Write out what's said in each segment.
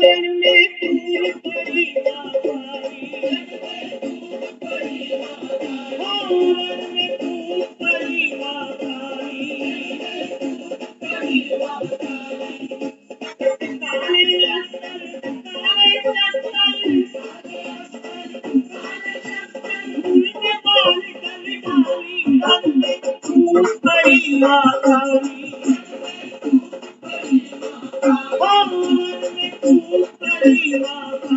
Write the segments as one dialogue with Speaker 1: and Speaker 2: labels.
Speaker 1: रण में फूल पड़ी मातारी, रण में फूल पड़ी मातारी, काले अस्तर काले चंदन फूल के बाल डल डाली, रण में फूल पड़ी मातारी, रण में फूल पड़ी मातारी।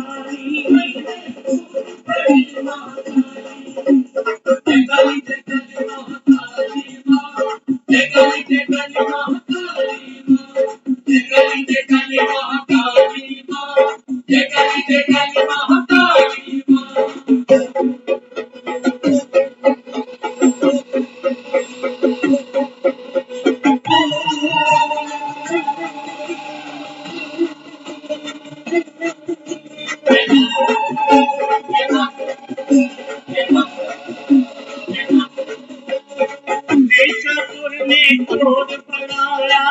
Speaker 1: बेचापुर में क्रोध बढ़ाया,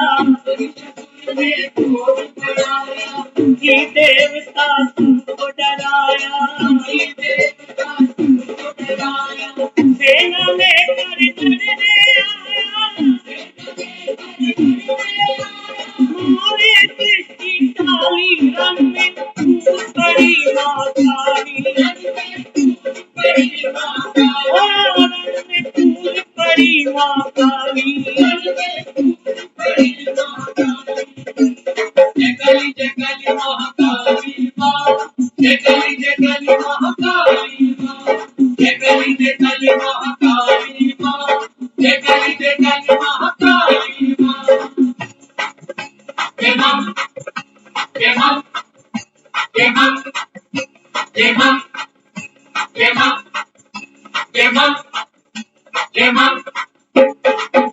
Speaker 1: कि देवता तुमको डराया, सेना में कर लड़ने आया, मारे दृष्टि डाली, रण में फूल पड़ी मातारी, रण में फूल पड़ी मातारी।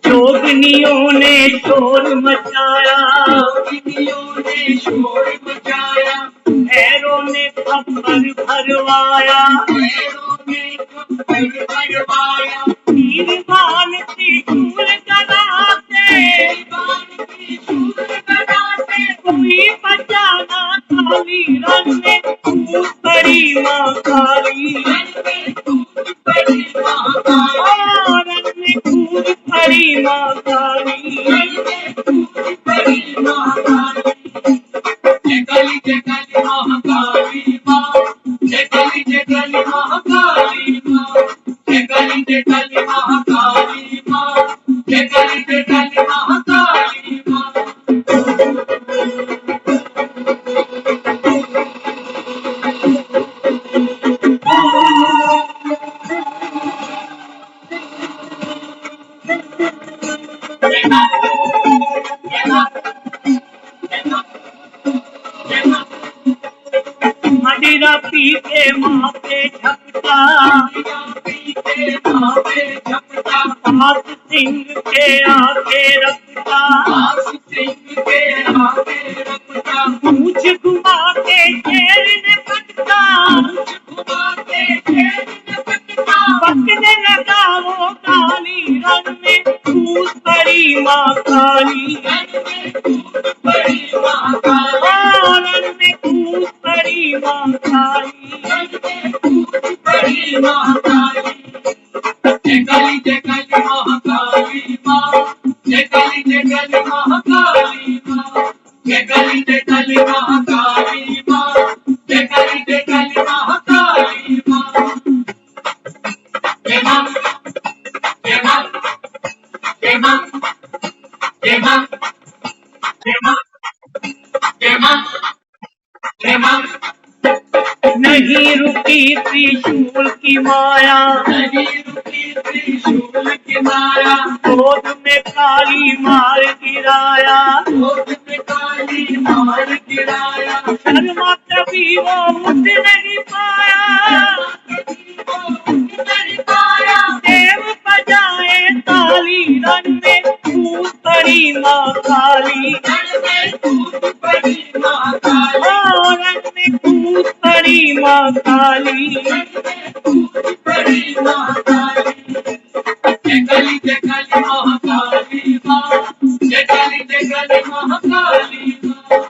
Speaker 1: जोगनियों ने शोर मचाया, भैरों ने खप्पर भरवाया, तीरबान त्रिशूल गदाते, कोई बचाना खाली, रण में फूल पड़ी मातारी, रण में फूल पड़ी मातारी। मदिरा पी के माँ पे झपटा, सास सिंह के आगे रखता, पूछ घुमा के शेर ने पटका, पकने लगा वो काली, रण में फूल पड़ी मातारी, रण में फूल पड़ी मातारी। नहीं रुकी त्रिशूल की माया, क्रोध में काली मार गिराया, शर्मा कभी वो उठ नहीं पाया, देव बजाए ताली, रण में फूल पड़ी माँ काली, रण में फूल पड़ी माँ काली।
Speaker 2: जय काली महाकाली माँ,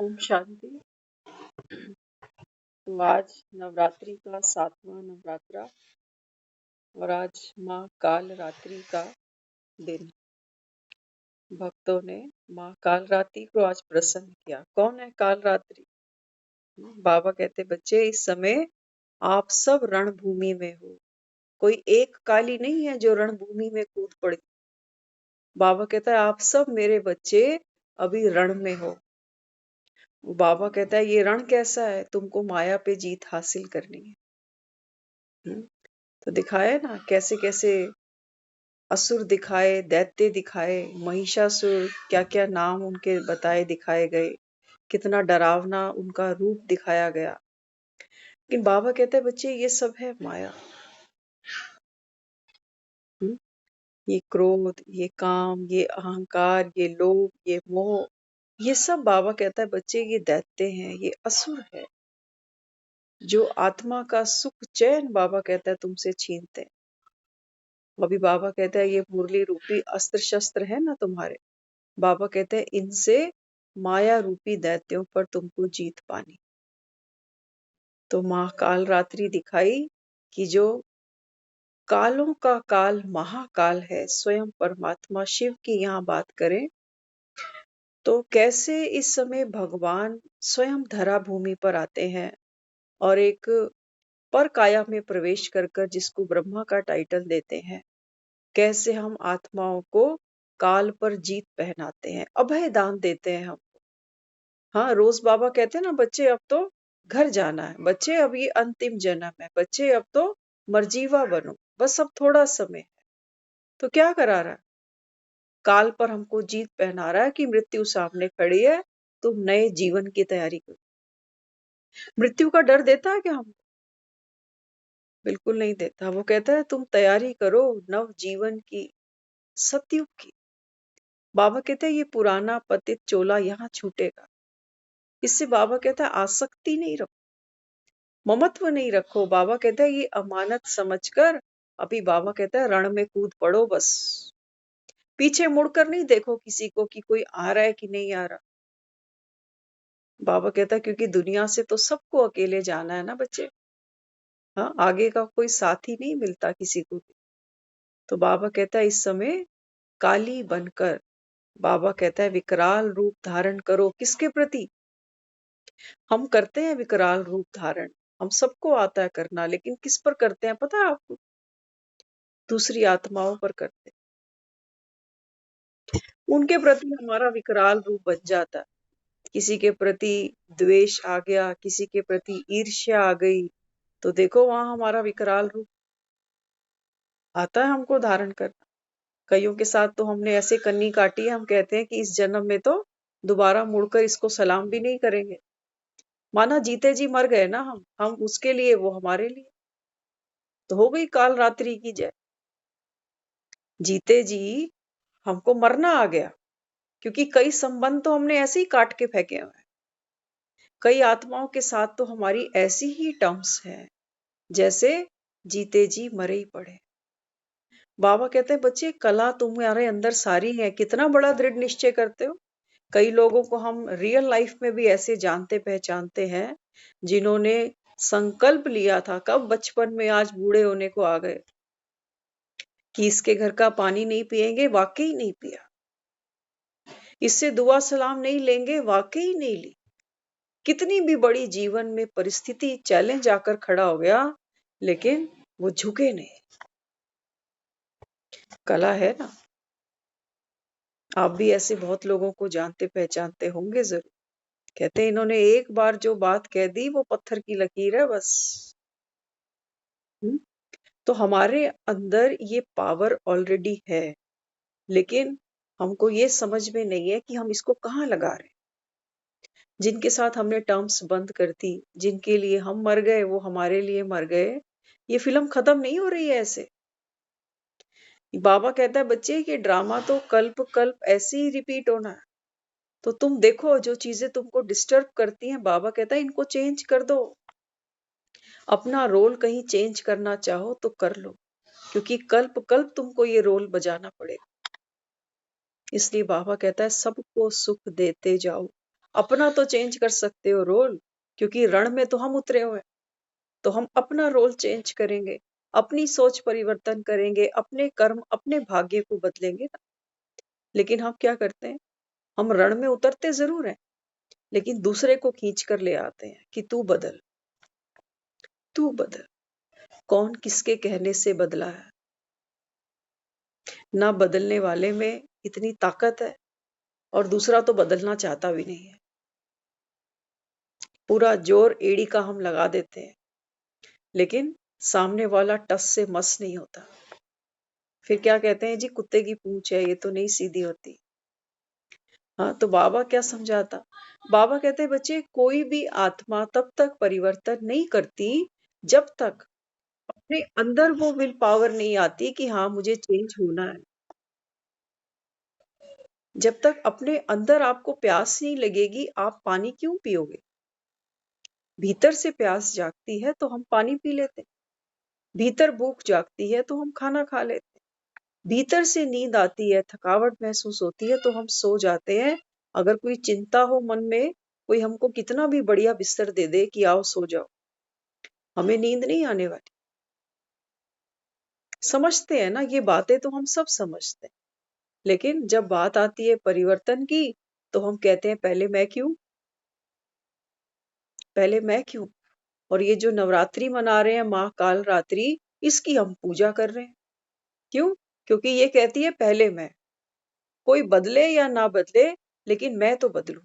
Speaker 2: ओम शांति। तो आज नवरात्रि का 7वां नवरात्रा और आज माँ काल रात्रि का दिन। भक्तों ने माँ काल रात्रि को आज प्रसन्न किया। कौन है काल रात्रि? बाबा कहते बच्चे इस समय आप सब रणभूमि में हो। कोई एक काली नहीं है जो रणभूमि में कूद पड़ी। बाबा कहता है आप सब मेरे बच्चे अभी रण में हो। बाबा कहता है ये रण कैसा है? तुमको माया पे जीत हासिल करनी है। तो दिखाया ना कैसे कैसे असुर दिखाए, दैत्य दिखाए, महिषासुर, क्या क्या नाम उनके बताए दिखाए गए, कितना डरावना उनका रूप दिखाया गया। लेकिन बाबा कहते हैं बच्चे ये सब है माया। हम्म? ये क्रोध, ये काम, ये अहंकार, ये लोभ, ये मोह, ये सब बाबा कहता है बच्चे ये दैत्य हैं, ये असुर है जो आत्मा का सुख चैन बाबा कहता है तुमसे छीनते हैं। अभी बाबा कहता है ये मुरली रूपी अस्त्र शस्त्र है ना तुम्हारे, बाबा कहते हैं इनसे माया रूपी दैत्यों पर तुमको जीत पानी। तो माँ काल रात्रि दिखाई कि जो कालों का काल महाकाल है, स्वयं परमात्मा शिव की यहाँ बात करें तो कैसे इस समय भगवान स्वयं धरा भूमि पर आते हैं और एक पर काया में प्रवेश कर कर जिसको ब्रह्मा का टाइटल देते हैं, कैसे हम आत्माओं को काल पर जीत पहनाते हैं, अभय दान देते हैं हम। हाँ, रोज बाबा कहते हैं ना बच्चे अब तो घर जाना है, बच्चे अब ये अंतिम जन्म है, बच्चे अब तो मर्जीवा बनो, बस अब थोड़ा समय है। तो क्या करा रहा है? काल पर हमको जीत पहना रहा है कि मृत्यु सामने खड़ी है, तुम नए जीवन की तैयारी करो। मृत्यु का डर देता है क्या हम? बिल्कुल नहीं देता। वो कहता है तुम तैयारी करो नव जीवन की, सतयुग की। बाबा कहते हैं ये पुराना पतित चोला यहाँ छूटेगा। इससे बाबा कहता है आसक्ति नहीं रखो, ममत्व नहीं रखो। बाबा कहता है ये अमानत समझकर अभी बाबा कहता है रण में कूद पड़ो बस। पीछे मुड़कर नहीं देखो किसी को कि कोई आ रहा है कि नहीं आ रहा। बाबा कहता है क्योंकि दुनिया से तो सबको अकेले जाना है ना बच्चे। हाँ, आगे का कोई साथी नहीं मिलता किसी को भी। तो बाबा कहता है इस समय काली बनकर, बाबा कहता है विकराल रूप धारण करो। किसके प्रति? हम करते हैं विकराल रूप धारण, हम सबको आता है करना, लेकिन किस पर करते हैं पता है आपको? दूसरी आत्माओं पर करते हैं। उनके प्रति हमारा विकराल रूप बन जाता है। किसी के प्रति द्वेष आ गया, किसी के प्रति ईर्ष्या आ गई, तो देखो वहां हमारा विकराल रूप आता है हमको धारण करना। कईयों के साथ तो हमने ऐसे कन्नी काटी है, हम कहते हैं कि इस जन्म में तो दोबारा मुड़कर इसको सलाम भी नहीं करेंगे। माना जीते जी मर गए ना हम उसके लिए, वो हमारे लिए। तो हो गई काल रात्रि की जय। जीते जी हमको मरना आ गया, क्योंकि कई संबंध तो हमने ऐसे ही काट के फेंके हुए हैं। कई आत्माओं के साथ तो हमारी ऐसी ही टर्म्स हैं जैसे जीते जी मरे ही पड़े। बाबा कहते हैं बच्चे कला तुम्हारे अंदर सारी है, कितना बड़ा दृढ़ निश्चय करते हो। कई लोगों को हम रियल लाइफ में भी ऐसे जानते पहचानते हैं जिन्होंने संकल्प लिया था कब बचपन में, आज बूढ़े होने को आ गए कि इसके घर का पानी नहीं पिएंगे, वाकई नहीं पिया। इससे दुआ सलाम नहीं लेंगे, वाकई नहीं ली। कितनी भी बड़ी जीवन में परिस्थिति चैलेंज आकर खड़ा हो गया, लेकिन वो झुके नहीं। कला है ना। आप भी ऐसे बहुत लोगों को जानते पहचानते होंगे जरूर। कहते हैं इन्होंने एक बार जो बात कह दी वो पत्थर की लकीर है बस। तो हमारे अंदर ये पावर ऑलरेडी है, लेकिन हमको ये समझ में नहीं है कि हम इसको कहाँ लगा रहे हैं। जिनके साथ हमने टर्म्स बंद कर दी, जिनके लिए हम मर गए वो हमारे लिए मर गए, ये फिल्म खत्म नहीं हो रही है ऐसे। बाबा कहता है बच्चे कि ड्रामा तो कल्प कल्प ऐसे ही रिपीट होना है। तो तुम देखो जो चीजें तुमको डिस्टर्ब करती हैं, बाबा कहता है इनको चेंज कर दो। अपना रोल कहीं चेंज करना चाहो तो कर लो, क्योंकि कल्प कल्प तुमको ये रोल बजाना पड़ेगा। इसलिए बाबा कहता है सबको सुख देते जाओ, अपना तो चेंज कर सकते हो रोल, क्योंकि रण में तो हम उतरे हुए हैं। तो हम अपना रोल चेंज करेंगे, अपनी सोच परिवर्तन करेंगे, अपने कर्म, अपने भाग्य को बदलेंगे ना। लेकिन हम क्या करते हैं? हम रण में उतरते जरूर हैं, लेकिन दूसरे को खींच कर ले आते हैं कि तू बदल, तू बदल। कौन किसके कहने से बदला है? ना बदलने वाले में इतनी ताकत है, और दूसरा तो बदलना चाहता भी नहीं है। पूरा जोर एड़ी का हम लगा देते हैं, लेकिन सामने वाला टस से मस नहीं होता। फिर क्या कहते हैं जी, कुत्ते की पूंछ है, ये तो नहीं सीधी होती। हाँ, तो बाबा क्या समझाता? बाबा कहते हैं बच्चे, कोई भी आत्मा तब तक परिवर्तन नहीं करती जब तक अपने अंदर वो विल पावर नहीं आती कि हाँ मुझे चेंज होना है। जब तक अपने अंदर आपको प्यास नहीं लगेगी, आप पानी क्यों पियोगे? भीतर से प्यास जागती है तो हम पानी पी लेते हैं, भीतर भूख जागती है तो हम खाना खा लेते हैं, भीतर से नींद आती है, थकावट महसूस होती है तो हम सो जाते हैं। अगर कोई चिंता हो मन में, कोई हमको कितना भी बढ़िया बिस्तर दे दे कि आओ सो जाओ, हमें नींद नहीं आने वाली। समझते हैं ना, ये बातें तो हम सब समझते हैं, लेकिन जब बात आती है परिवर्तन की, तो हम कहते हैं पहले मैं क्यों, पहले मैं क्यों। और ये जो नवरात्रि मना रहे हैं, माँ काल रात्रि, इसकी हम पूजा कर रहे हैं। क्यों? क्योंकि ये कहती है पहले मैं, कोई बदले या ना बदले, लेकिन मैं तो बदलूं।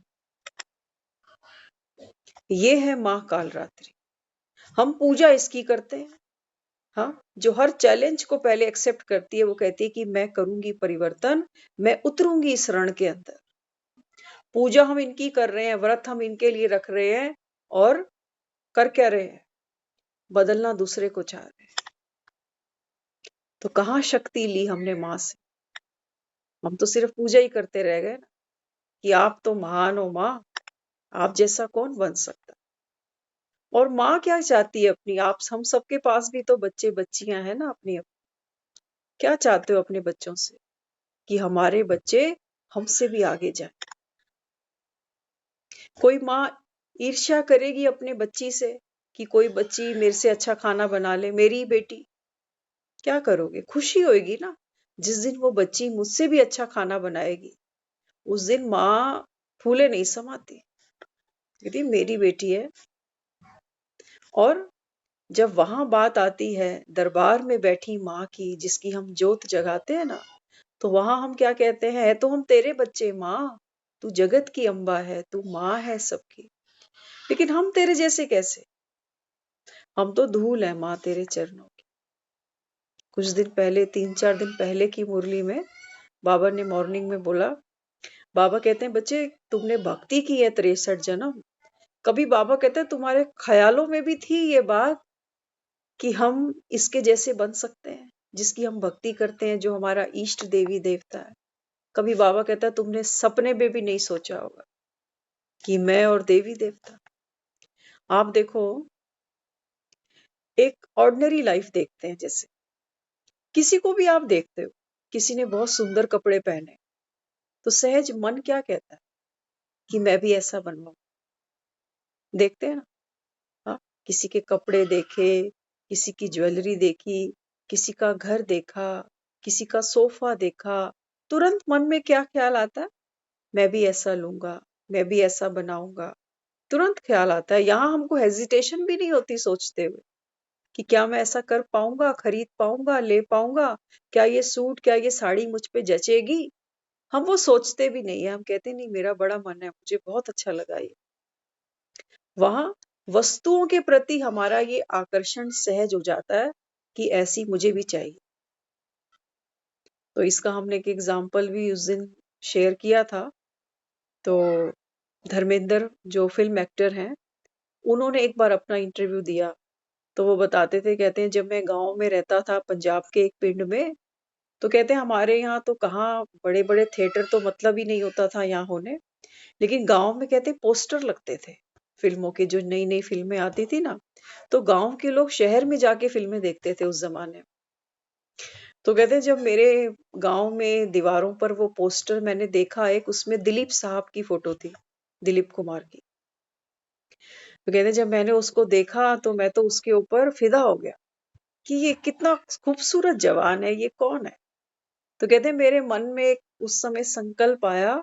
Speaker 2: ये है माँ काल रात्रि, हम पूजा इसकी करते हैं। हाँ, जो हर चैलेंज को पहले एक्सेप्ट करती है, वो कहती है कि मैं करूंगी परिवर्तन, मैं उतरूंगी इस रण के अंदर। पूजा हम इनकी कर रहे हैं, व्रत हम इनके लिए रख रहे हैं, और कर क्या रहे हैं? बदलना दूसरे को चाह रहे हैं। तो कहाँ शक्ति ली हमने माँ से? हम तो सिर्फ पूजा ही करते रह गए ना, कि आप तो महान हो माँ, आप जैसा कौन बन सकता। और माँ क्या चाहती है अपनी, आप हम सबके पास भी तो बच्चे बच्चियां हैं ना अपनी। क्या चाहते हो अपने बच्चों से? कि हमारे बच्चे हमसे भी आगे जाए। कोई माँ ईर्ष्या करेगी अपने बच्ची से कि कोई बच्ची मेरे से अच्छा खाना बना ले, मेरी ही बेटी। क्या करोगे? खुशी होगी ना जिस दिन वो बच्ची मुझसे भी अच्छा खाना बनाएगी। उस दिन माँ फूले नहीं समाती, कहती मेरी बेटी है। और जब वहां बात आती है दरबार में बैठी माँ की, जिसकी हम जोत जगाते हैं ना, तो वहां हम क्या कहते हैं? है तो हम तेरे बच्चे माँ, तू जगत की अम्बा है, तू माँ है सबकी, लेकिन हम तेरे जैसे कैसे? हम तो धूल है माँ तेरे चरणों की। कुछ दिन पहले, 3-4 दिन पहले की मुरली में बाबा ने मॉर्निंग में बोला, बाबा कहते हैं बच्चे तुमने भक्ति की है 63 जन्म, कभी बाबा कहते हैं तुम्हारे ख्यालों में भी थी ये बात कि हम इसके जैसे बन सकते हैं, जिसकी हम भक्ति करते हैं, जो हमारा इष्ट देवी देवता है। कभी बाबा कहता है तुमने सपने में भी नहीं सोचा होगा कि मैं और देवी देवता। आप देखो, एक ऑर्डिनरी लाइफ देखते हैं, जैसे किसी को भी आप देखते हो, किसी ने बहुत सुंदर कपड़े पहने, तो सहज मन क्या कहता है? कि मैं भी ऐसा बनवाऊं। देखते हैं ना। हाँ, किसी के कपड़े देखे, किसी की ज्वेलरी देखी, किसी का घर देखा, किसी का सोफा देखा, तुरंत मन में क्या ख्याल आता है? मैं भी ऐसा लूंगा, मैं भी ऐसा बनाऊंगा। तुरंत ख्याल आता है। यहाँ हमको हेजिटेशन भी नहीं होती सोचते हुए कि क्या मैं ऐसा कर पाऊंगा, खरीद पाऊंगा, ले पाऊंगा, क्या ये सूट, क्या ये साड़ी मुझ पे जचेगी। हम वो सोचते भी नहीं है, हम कहते नहीं मेरा बड़ा मन है, मुझे बहुत अच्छा लगा ये। वहां वस्तुओं के प्रति हमारा ये आकर्षण सहज हो जाता है कि ऐसी मुझे भी चाहिए। तो इसका हमने एक एग्जाम्पल भी उस दिन शेयर किया था। तो धर्मेंद्र जो फिल्म एक्टर हैं, उन्होंने एक बार अपना इंटरव्यू दिया, तो वो बताते थे, कहते हैं जब मैं गांव में रहता था पंजाब के एक पिंड में, तो कहते हैं हमारे यहाँ तो कहाँ बड़े बड़े थिएटर तो मतलब ही नहीं होता था यहाँ होने, लेकिन गांव में कहते पोस्टर लगते थे फिल्मों के। जो नई नई फिल्में आती थी ना, तो गांव के लोग शहर में जाके फिल्में देखते थे उस जमाने में। तो कहते हैं जब मेरे गांव में दीवारों पर वो पोस्टर मैंने देखा, एक उसमें दिलीप साहब की फोटो थी, दिलीप कुमार की। तो कहते जब मैंने उसको देखा तो मैं तो उसके ऊपर फिदा हो गया कि ये कितना खूबसूरत जवान है, ये कौन है? तो कहते मेरे मन में एक उस समय संकल्प आया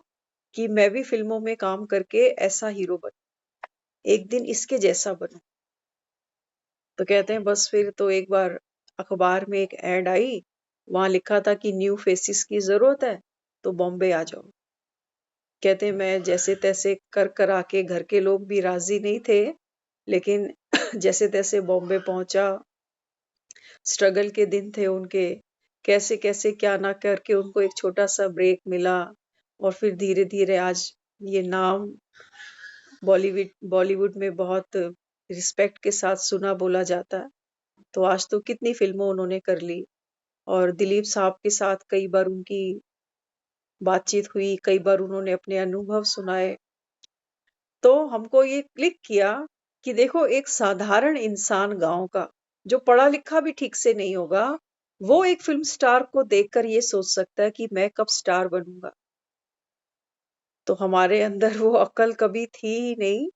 Speaker 2: कि मैं भी फ़िल्मों में काम करके ऐसा हीरो बनूँ, एक दिन इसके जैसा बनूँ। तो कहते हैं बस फिर तो एक बार अखबार में एक ऐड आई, वहाँ लिखा था कि न्यू फेसेस की ज़रूरत है, तो बॉम्बे आ जाओ। कहते हैं मैं जैसे-तैसे कर आके घर के लोग भी राज़ी नहीं थे, लेकिन जैसे-तैसे बॉम्बे पहुँचा, स्ट्रगल के दिन थे उनके, कैसे-कैसे क्या ना करके उनको एक छोटा-सा ब्रेक मिला और फिर धीरे-धीरे आज ये नाम बॉलीवुड में बहुत रिस्पेक्ट के साथ सुना बोला जाता है। तो आज तो कितनी फ़िल्में उन्होंने कर ली और दिलीप साहब के साथ कई बार उनकी बातचीत हुई, कई बार उन्होंने अपने अनुभव सुनाए। तो हमको ये क्लिक किया कि देखो एक साधारण इंसान गाँव का, जो पढ़ा-लिखा भी ठीक से नहीं होगा, वो एक फ़िल्म स्टार को देखकर ये सोच सकता है कि मैं कब स्टार बनूँगा। तो हमारे अंदर वो अक्ल कभी थी ही नहीं।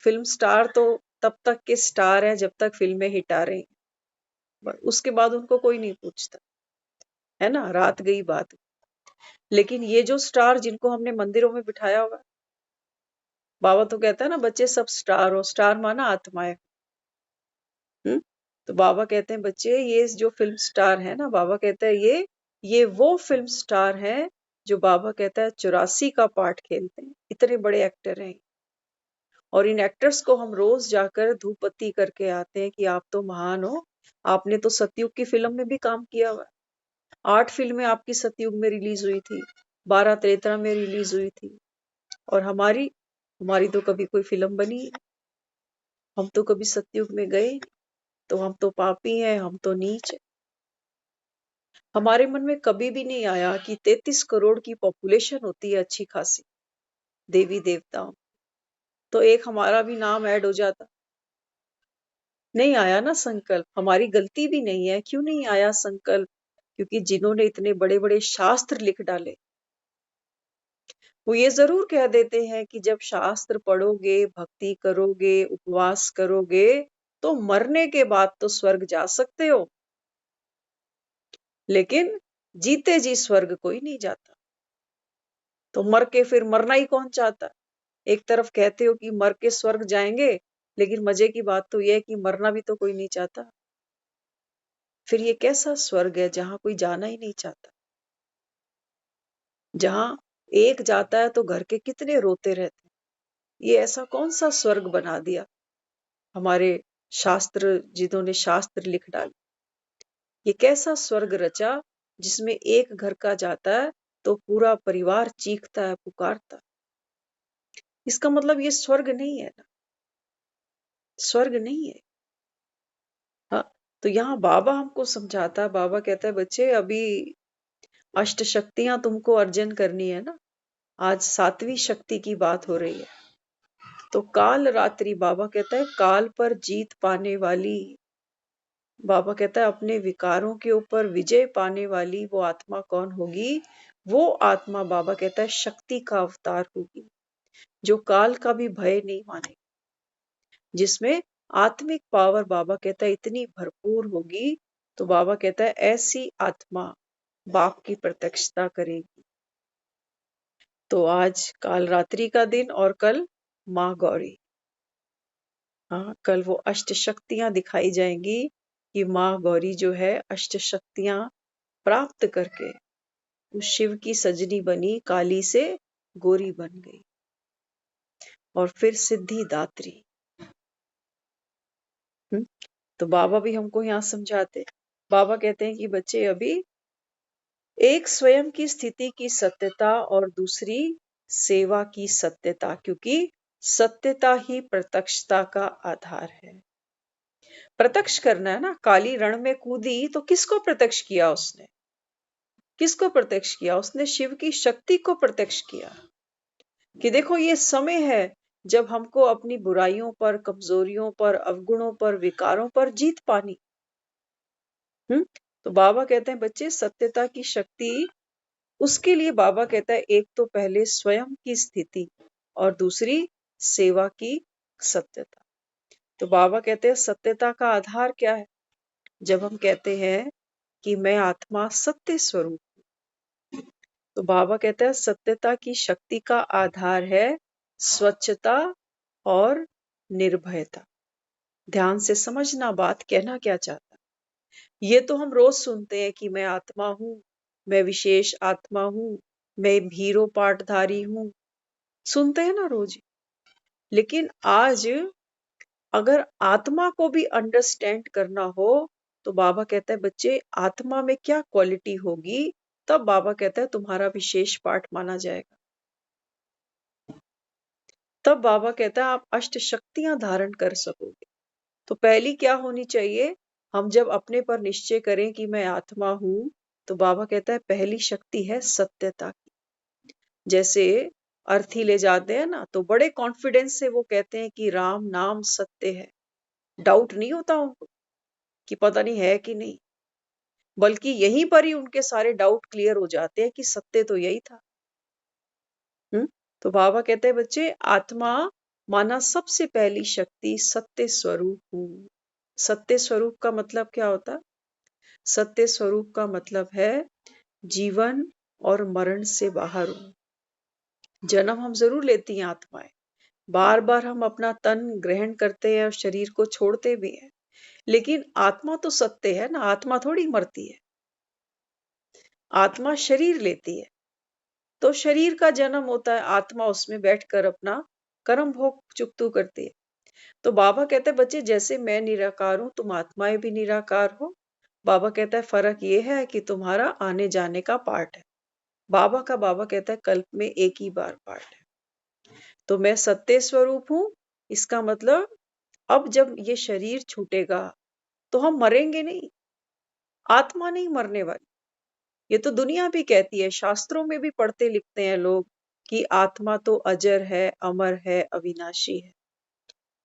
Speaker 2: फ़िल्म स्टार तो तब तक के स्टार हैं जब तक फ़िल्में हिट आ रही हैं। उसके बाद उनको कोई नहीं पूछता, है ना? रात गई बात। लेकिन ये जो स्टार जिनको हमने मंदिरों में बिठाया हुआ है, बाबा तो कहता है ना बच्चे सब स्टार हो, स्टार माना आत्माएँ। हुँ? तो बाबा कहते हैं बच्चे ये जो फ़िल्म स्टार है ना, बाबा कहता है ये वो फ़िल्म स्टार हैं जो बाबा कहता है 84 का पार्ट खेलते हैं। इतने बड़े एक्टर हैं और इन एक्टर्स को हम रोज़ जाकर धूप-बत्ती करके आते हैं कि आप तो महान हो। आपने तो सतयुग की फ़िल्म में भी काम किया हुआ है। 8 फ़िल्में आपकी सतयुग में रिलीज़ हुई थी, 12 त्रेता में रिलीज़ हुई थी और हमारी हमारी तो कभी कोई फ़िल्म बनी ही नहीं। हम तो कभी सतयुग में गए ही नहीं, तो हम तो पापी हैं, हम तो नीच हैं। हमारे मन में कभी भी नहीं आया कि 33 करोड़ की पॉपुलेशन होती है अच्छी खासी, देवी-देवताओं, तो एक हमारा भी नाम ऐड हो जाता। नहीं आया ना संकल्प, हमारी गलती भी नहीं है, क्यों नहीं आया संकल्प? क्योंकि जिन्होंने इतने बड़े-बड़े शास्त्र लिख डाले, वो ये ज़रूर कह देते हैं कि जब शास्त्र पढ़ोगे, भक्ति करोगे, उपवास करोगे, तो मरने के बाद तो स्वर्ग जा सकते हो, लेकिन जीते जी स्वर्ग कोई नहीं जाता। तो मर के फिर मरना ही कौन चाहता है? एक तरफ कहते हो कि मर के स्वर्ग जाएँगे, लेकिन मज़े की बात तो ये है कि मरना भी तो कोई नहीं चाहता। फिर ये कैसा स्वर्ग है जहाँ कोई जाना ही नहीं चाहता? जहाँ एक जाता है तो घर के कितने रोते रहते हैं। ये ऐसा कौन-सा स्वर्ग बना दिया हमारे शास्त्र जिन्होंने शास्त्र लिख डाले। ये कैसा स्वर्ग रचा जिसमें एक घर का जाता है तो पूरा परिवार चीखता है, पुकारता है। इसका मतलब ये स्वर्ग नहीं है ना, स्वर्ग नहीं है। हाँ, तो यहाँ बाबा हमको समझाता है, बाबा कहता है बच्चे अभी अष्ट शक्तियाँ तुमको अर्जन करनी है ना, आज 7वीं शक्ति की बात हो रही है। तो काल रात्रि बाबा कहता है काल पर जीत पाने वाली, बाबा कहता है अपने विकारों के ऊपर विजय पाने वाली वो आत्मा कौन होगी? वो आत्मा बाबा कहता है शक्ति का अवतार होगी, जो काल का भी भय नहीं मानेगी, जिसमें आत्मिक पावर बाबा कहता है इतनी भरपूर होगी, तो बाबा कहता है ऐसी आत्मा बाप की प्रत्यक्षता करेगी। तो आज काल रात्रि का दिन और कल माँ गौरी। हाँ, कल वो अष्ट शक्तियाँ दिखाई जाएँगी कि माँ गौरी जो है अष्ट शक्तियाँ प्राप्त करके उस शिव की सजनी बनी, काली से गोरी बन गई और फिर सिद्धि दात्री। हुँ, तो बाबा भी हमको यहाँ समझाते। बाबा कहते हैं कि बच्चे अभी एक स्वयं की स्थिति की सत्यता और दूसरी सेवा की सत्यता, क्योंकि सत्यता ही प्रत्यक्षता का आधार है। प्रत्यक्ष करना है ना, काली रण में कूदी तो किसको प्रत्यक्ष किया उसने? किसको प्रत्यक्ष किया? उसने शिव की शक्ति को प्रत्यक्ष किया कि देखो ये समय है जब हमको अपनी बुराइयों पर, कमजोरियों पर, अवगुणों पर, विकारों पर जीत पानी। हुँ? तो बाबा कहते हैं बच्चे सत्यता की शक्ति, उसके लिए बाबा कहता है एक तो पहले स्वयं की स्थिति और दूसरी सेवा की सत्यता। तो बाबा कहते हैं सत्यता का आधार क्या है? जब हम कहते हैं कि मैं आत्मा सत्य स्वरूप, तो बाबा कहते हैं सत्यता की शक्ति का आधार है स्वच्छता और निर्भयता। ध्यान से समझना बात कहना क्या चाहता है। ये तो हम रोज सुनते हैं कि मैं आत्मा हूं, मैं विशेष आत्मा हूं, मैं हीरो पाठधारी हूं, सुनते हैं ना रोज। लेकिन आज अगर आत्मा को भी अंडरस्टैंड करना हो, तो बाबा कहता है बच्चे आत्मा में क्या क्वालिटी होगी, तब बाबा कहता है तुम्हारा विशेष पाठ माना जाएगा। तब बाबा कहता है आप अष्ट शक्तियां धारण कर सकोगे। तो पहली क्या होनी चाहिए? हम जब अपने पर निश्चय करें कि मैं आत्मा हूं, तो बाबा कहता है पहली शक्ति है सत्यता की। जैसे अर्थी ले जाते हैं ना, तो बड़े कॉन्फिडेंस से वो कहते हैं कि राम नाम सत्य है। डाउट नहीं होता उनको कि पता नहीं है कि नहीं, बल्कि यहीं पर ही उनके सारे डाउट क्लियर हो जाते हैं कि सत्य तो यही था। हम्म। तो बाबा कहते हैं बच्चे आत्मा माना सबसे पहली शक्ति सत्य स्वरूप हूं। सत्य स्वरूप का मतलब क्या होता है? सत्य स्वरूप का मतलब है जीवन और मरण से बाहर हूं। जन्म हम जरूर लेती हैं आत्माएं, बार बार हम अपना तन ग्रहण करते हैं और शरीर को छोड़ते भी हैं, लेकिन आत्मा तो सत्य है ना, आत्मा थोड़ी मरती है। आत्मा शरीर लेती है, तो शरीर का जन्म होता है, आत्मा उसमें बैठकर अपना कर्म भोग चुकतू करती है। तो बाबा कहते हैं बच्चे जैसे मैं निराकार हूं, तुम आत्माएं भी निराकार हो। बाबा कहता है फर्क ये है कि तुम्हारा आने जाने का पार्ट है। बाबा कहता है कल्प में एक ही बार पार्ट है। तो मैं सत्य स्वरूप हूं, इसका मतलब अब जब ये शरीर छूटेगा तो हम मरेंगे नहीं, आत्मा नहीं मरने वाली। ये तो दुनिया भी कहती है, शास्त्रों में भी पढ़ते लिखते हैं लोग कि आत्मा तो अजर है, अमर है, अविनाशी है।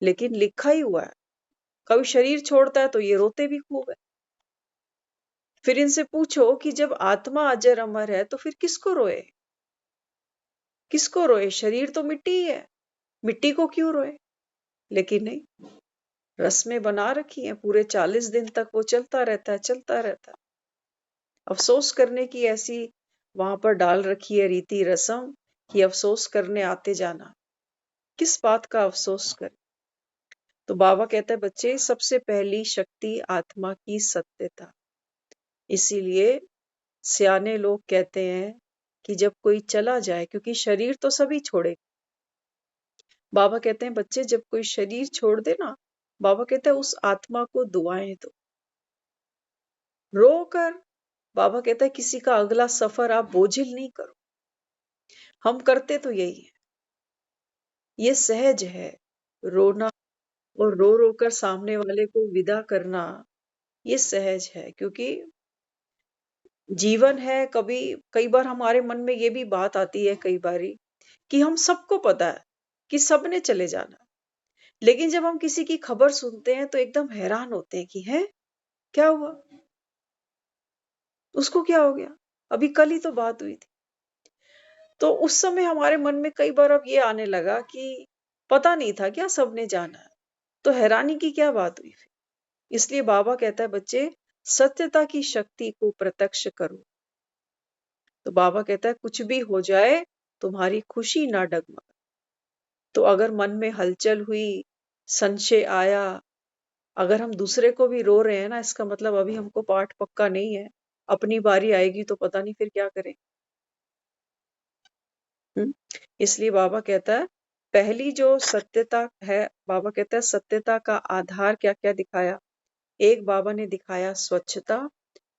Speaker 2: लेकिन लिखा ही हुआ है, कभी शरीर छोड़ता है तो ये रोते भी खूब है। फिर इनसे पूछो कि जब आत्मा अजर अमर है तो फिर किसको रोए? किसको रोए? शरीर तो मिट्टी ही है, मिट्टी को क्यों रोए? लेकिन नहीं, रस्में बना रखी हैं, पूरे 40 दिन तक वो चलता रहता है, चलता रहता है। अफसोस करने की ऐसी वहां पर डाल रखी है रीति रस्म कि अफसोस करने आते जाना। किस बात का अफसोस करें? तो बाबा कहता है बच्चे सबसे पहली शक्ति आत्मा की सत्यता। इसीलिए सियाने लोग कहते हैं कि जब कोई चला जाए, क्योंकि शरीर तो सभी छोड़े, बाबा कहते हैं बच्चे जब कोई शरीर छोड़ दे ना, बाबा कहते हैं उस आत्मा को दुआएं दो, रो कर। बाबा कहता है किसी का अगला सफर आप बोझिल नहीं करो। हम करते तो यही है, ये सहज है रोना, और रो रो कर सामने वाले को विदा करना, ये सहज है। क्योंकि जीवन है, कभी कई बार हमारे मन में ये भी बात आती है कई बारी कि हम सबको पता है कि सबने चले जाना, लेकिन जब हम किसी की खबर सुनते हैं तो एकदम हैरान होते हैं कि है क्या हुआ, उसको क्या हो गया, अभी कल ही तो बात हुई थी। तो उस समय हमारे मन में कई बार अब ये आने लगा कि पता नहीं था क्या सबने जाना है, तो हैरानी की क्या बात हुई फिर? इसलिए बाबा कहता है बच्चे सत्यता की शक्ति को प्रत्यक्ष करो। तो बाबा कहता है कुछ भी हो जाए तुम्हारी खुशी ना डगमगे। तो अगर मन में हलचल हुई, संशय आया, अगर हम दूसरे को भी रो रहे हैं ना, इसका मतलब अभी हमको पाठ पक्का नहीं है, अपनी बारी आएगी तो पता नहीं फिर क्या करें। इसलिए बाबा कहता है पहली जो सत्यता है, बाबा कहता है सत्यता का आधार क्या क्या दिखाया। एक बाबा ने दिखाया स्वच्छता,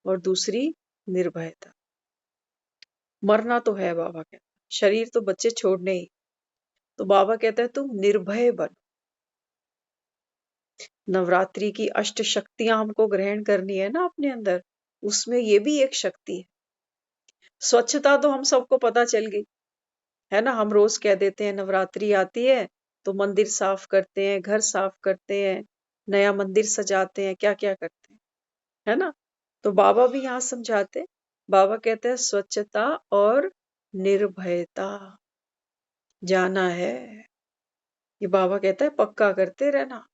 Speaker 2: और दूसरी निर्भयता। मरना तो है, बाबा कहता शरीर तो बच्चे छोड़ने ही। तो बाबा कहता है तुम निर्भय बनो। नवरात्रि की अष्ट शक्तियां हमको ग्रहण करनी है ना अपने अंदर, उसमें ये भी एक शक्ति है। स्वच्छता तो हम सबको पता चल गई है ना, हम रोज कह देते हैं नवरात्रि आती है तो मंदिर साफ करते हैं, घर साफ करते हैं, नया मंदिर सजाते हैं, क्या क्या करते हैं, है ना। तो बाबा भी यहाँ समझाते, बाबा कहते हैं स्वच्छता और निर्भयता। जाना है। ये बाबा कहता है पक्का करते रहना।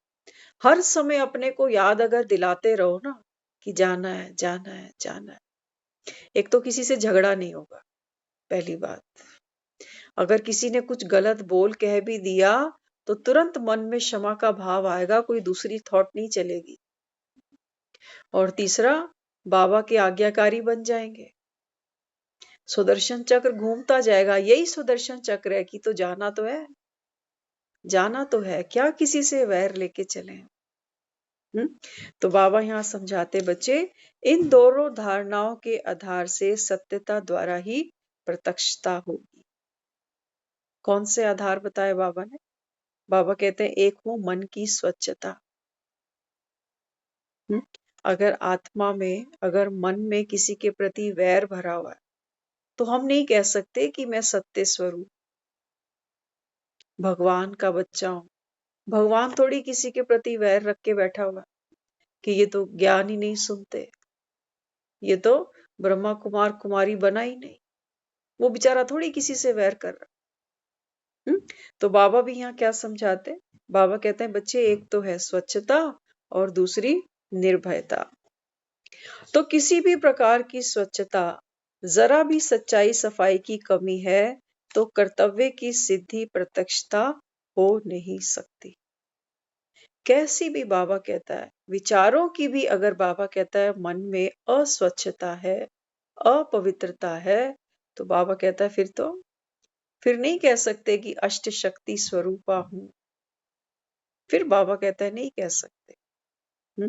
Speaker 2: हर समय अपने को याद अगर दिलाते रहो ना कि जाना है, जाना है, जाना है। एक तो किसी से झगड़ा नहीं होगा, पहली बात। अगर किसी ने कुछ गलत बोल कह भी दिया तो तुरंत मन में क्षमा का भाव आएगा, कोई दूसरी थॉट नहीं चलेगी। और तीसरा, बाबा के आज्ञाकारी बन जाएंगे। सुदर्शन चक्र घूमता जाएगा, यही सुदर्शन चक्र है कि तो जाना तो है, जाना तो है, क्या किसी से वैर लेके चले। तो बाबा यहाँ समझाते बच्चे, इन दोनों धारणाओं के आधार से सत्यता द्वारा ही प्रत्यक्षता होगी। कौन से आधार बताए बाबा ने? बाबा कहते हैं एक हो मन की स्वच्छता। अगर आत्मा में, अगर मन में किसी के प्रति वैर भरा हुआ है तो हम नहीं कह सकते कि मैं सत्य स्वरूप भगवान का बच्चा हूं। भगवान थोड़ी किसी के प्रति वैर रख के बैठा हुआ कि ये तो ज्ञान ही नहीं सुनते, ये तो ब्रह्मा कुमार कुमारी बना ही नहीं। वो बेचारा थोड़ी किसी से वैर कर रहा। तो बाबा भी यहाँ क्या समझाते? बाबा कहते हैं बच्चे एक तो है स्वच्छता और दूसरी निर्भयता। तो किसी भी प्रकार की स्वच्छता, जरा भी सच्चाई सफाई की कमी है तो कर्तव्य की सिद्धि प्रत्यक्षता हो नहीं सकती। कैसी भी, बाबा कहता है विचारों की भी, अगर बाबा कहता है मन में अस्वच्छता है, अपवित्रता है, तो बाबा कहता है फिर नहीं कह सकते कि अष्ट शक्ति स्वरूपा हूं। फिर बाबा कहता है नहीं कह सकते।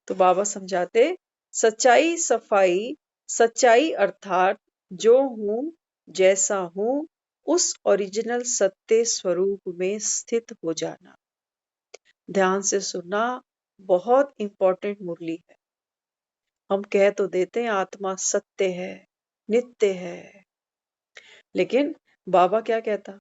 Speaker 2: तो बाबा समझाते, सच्चाई सफाई, सच्चाई अर्थात जो हूं जैसा हूं उस ओरिजिनल सत्य स्वरूप में स्थित हो जाना। ध्यान से सुनना, बहुत इंपॉर्टेंट मुरली है। हम कह तो देते हैं आत्मा सत्य है, नित्य है, लेकिन बाबा क्या कहता?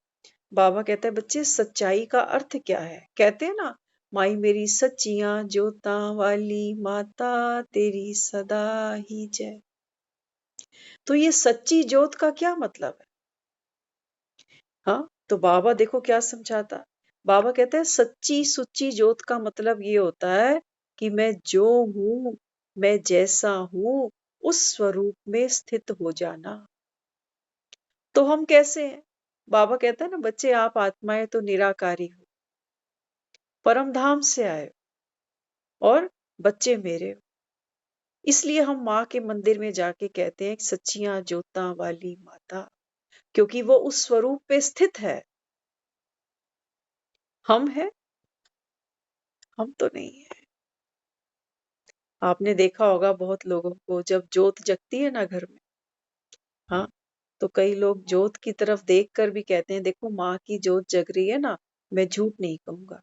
Speaker 2: बाबा कहते हैं बच्चे सच्चाई का अर्थ क्या है? कहते हैं ना, माई मेरी सच्चियां जोता वाली माता तेरी सदा ही जय। तो ये सच्ची जोत का क्या मतलब है? हाँ, तो बाबा देखो क्या समझाता। बाबा कहते हैं सच्ची सुच्ची जोत का मतलब ये होता है कि मैं जो हूं, मैं जैसा हूं उस स्वरूप में स्थित हो जाना। तो हम कैसे हैं? बाबा कहता है ना बच्चे आप आत्माएं तो निराकारी हो, परम धाम से आए और बच्चे मेरे हो। इसलिए हम माँ के मंदिर में जाके कहते हैं सच्चियां जोता वाली माता, क्योंकि वो उस स्वरूप पे स्थित है। हम है? हम तो नहीं है। आपने देखा होगा बहुत लोगों को जब जोत जगती है ना घर में, हाँ, तो कई लोग जोत की तरफ देखकर भी कहते हैं देखो माँ की जोत जग रही है ना, मैं झूठ नहीं कहूंगा।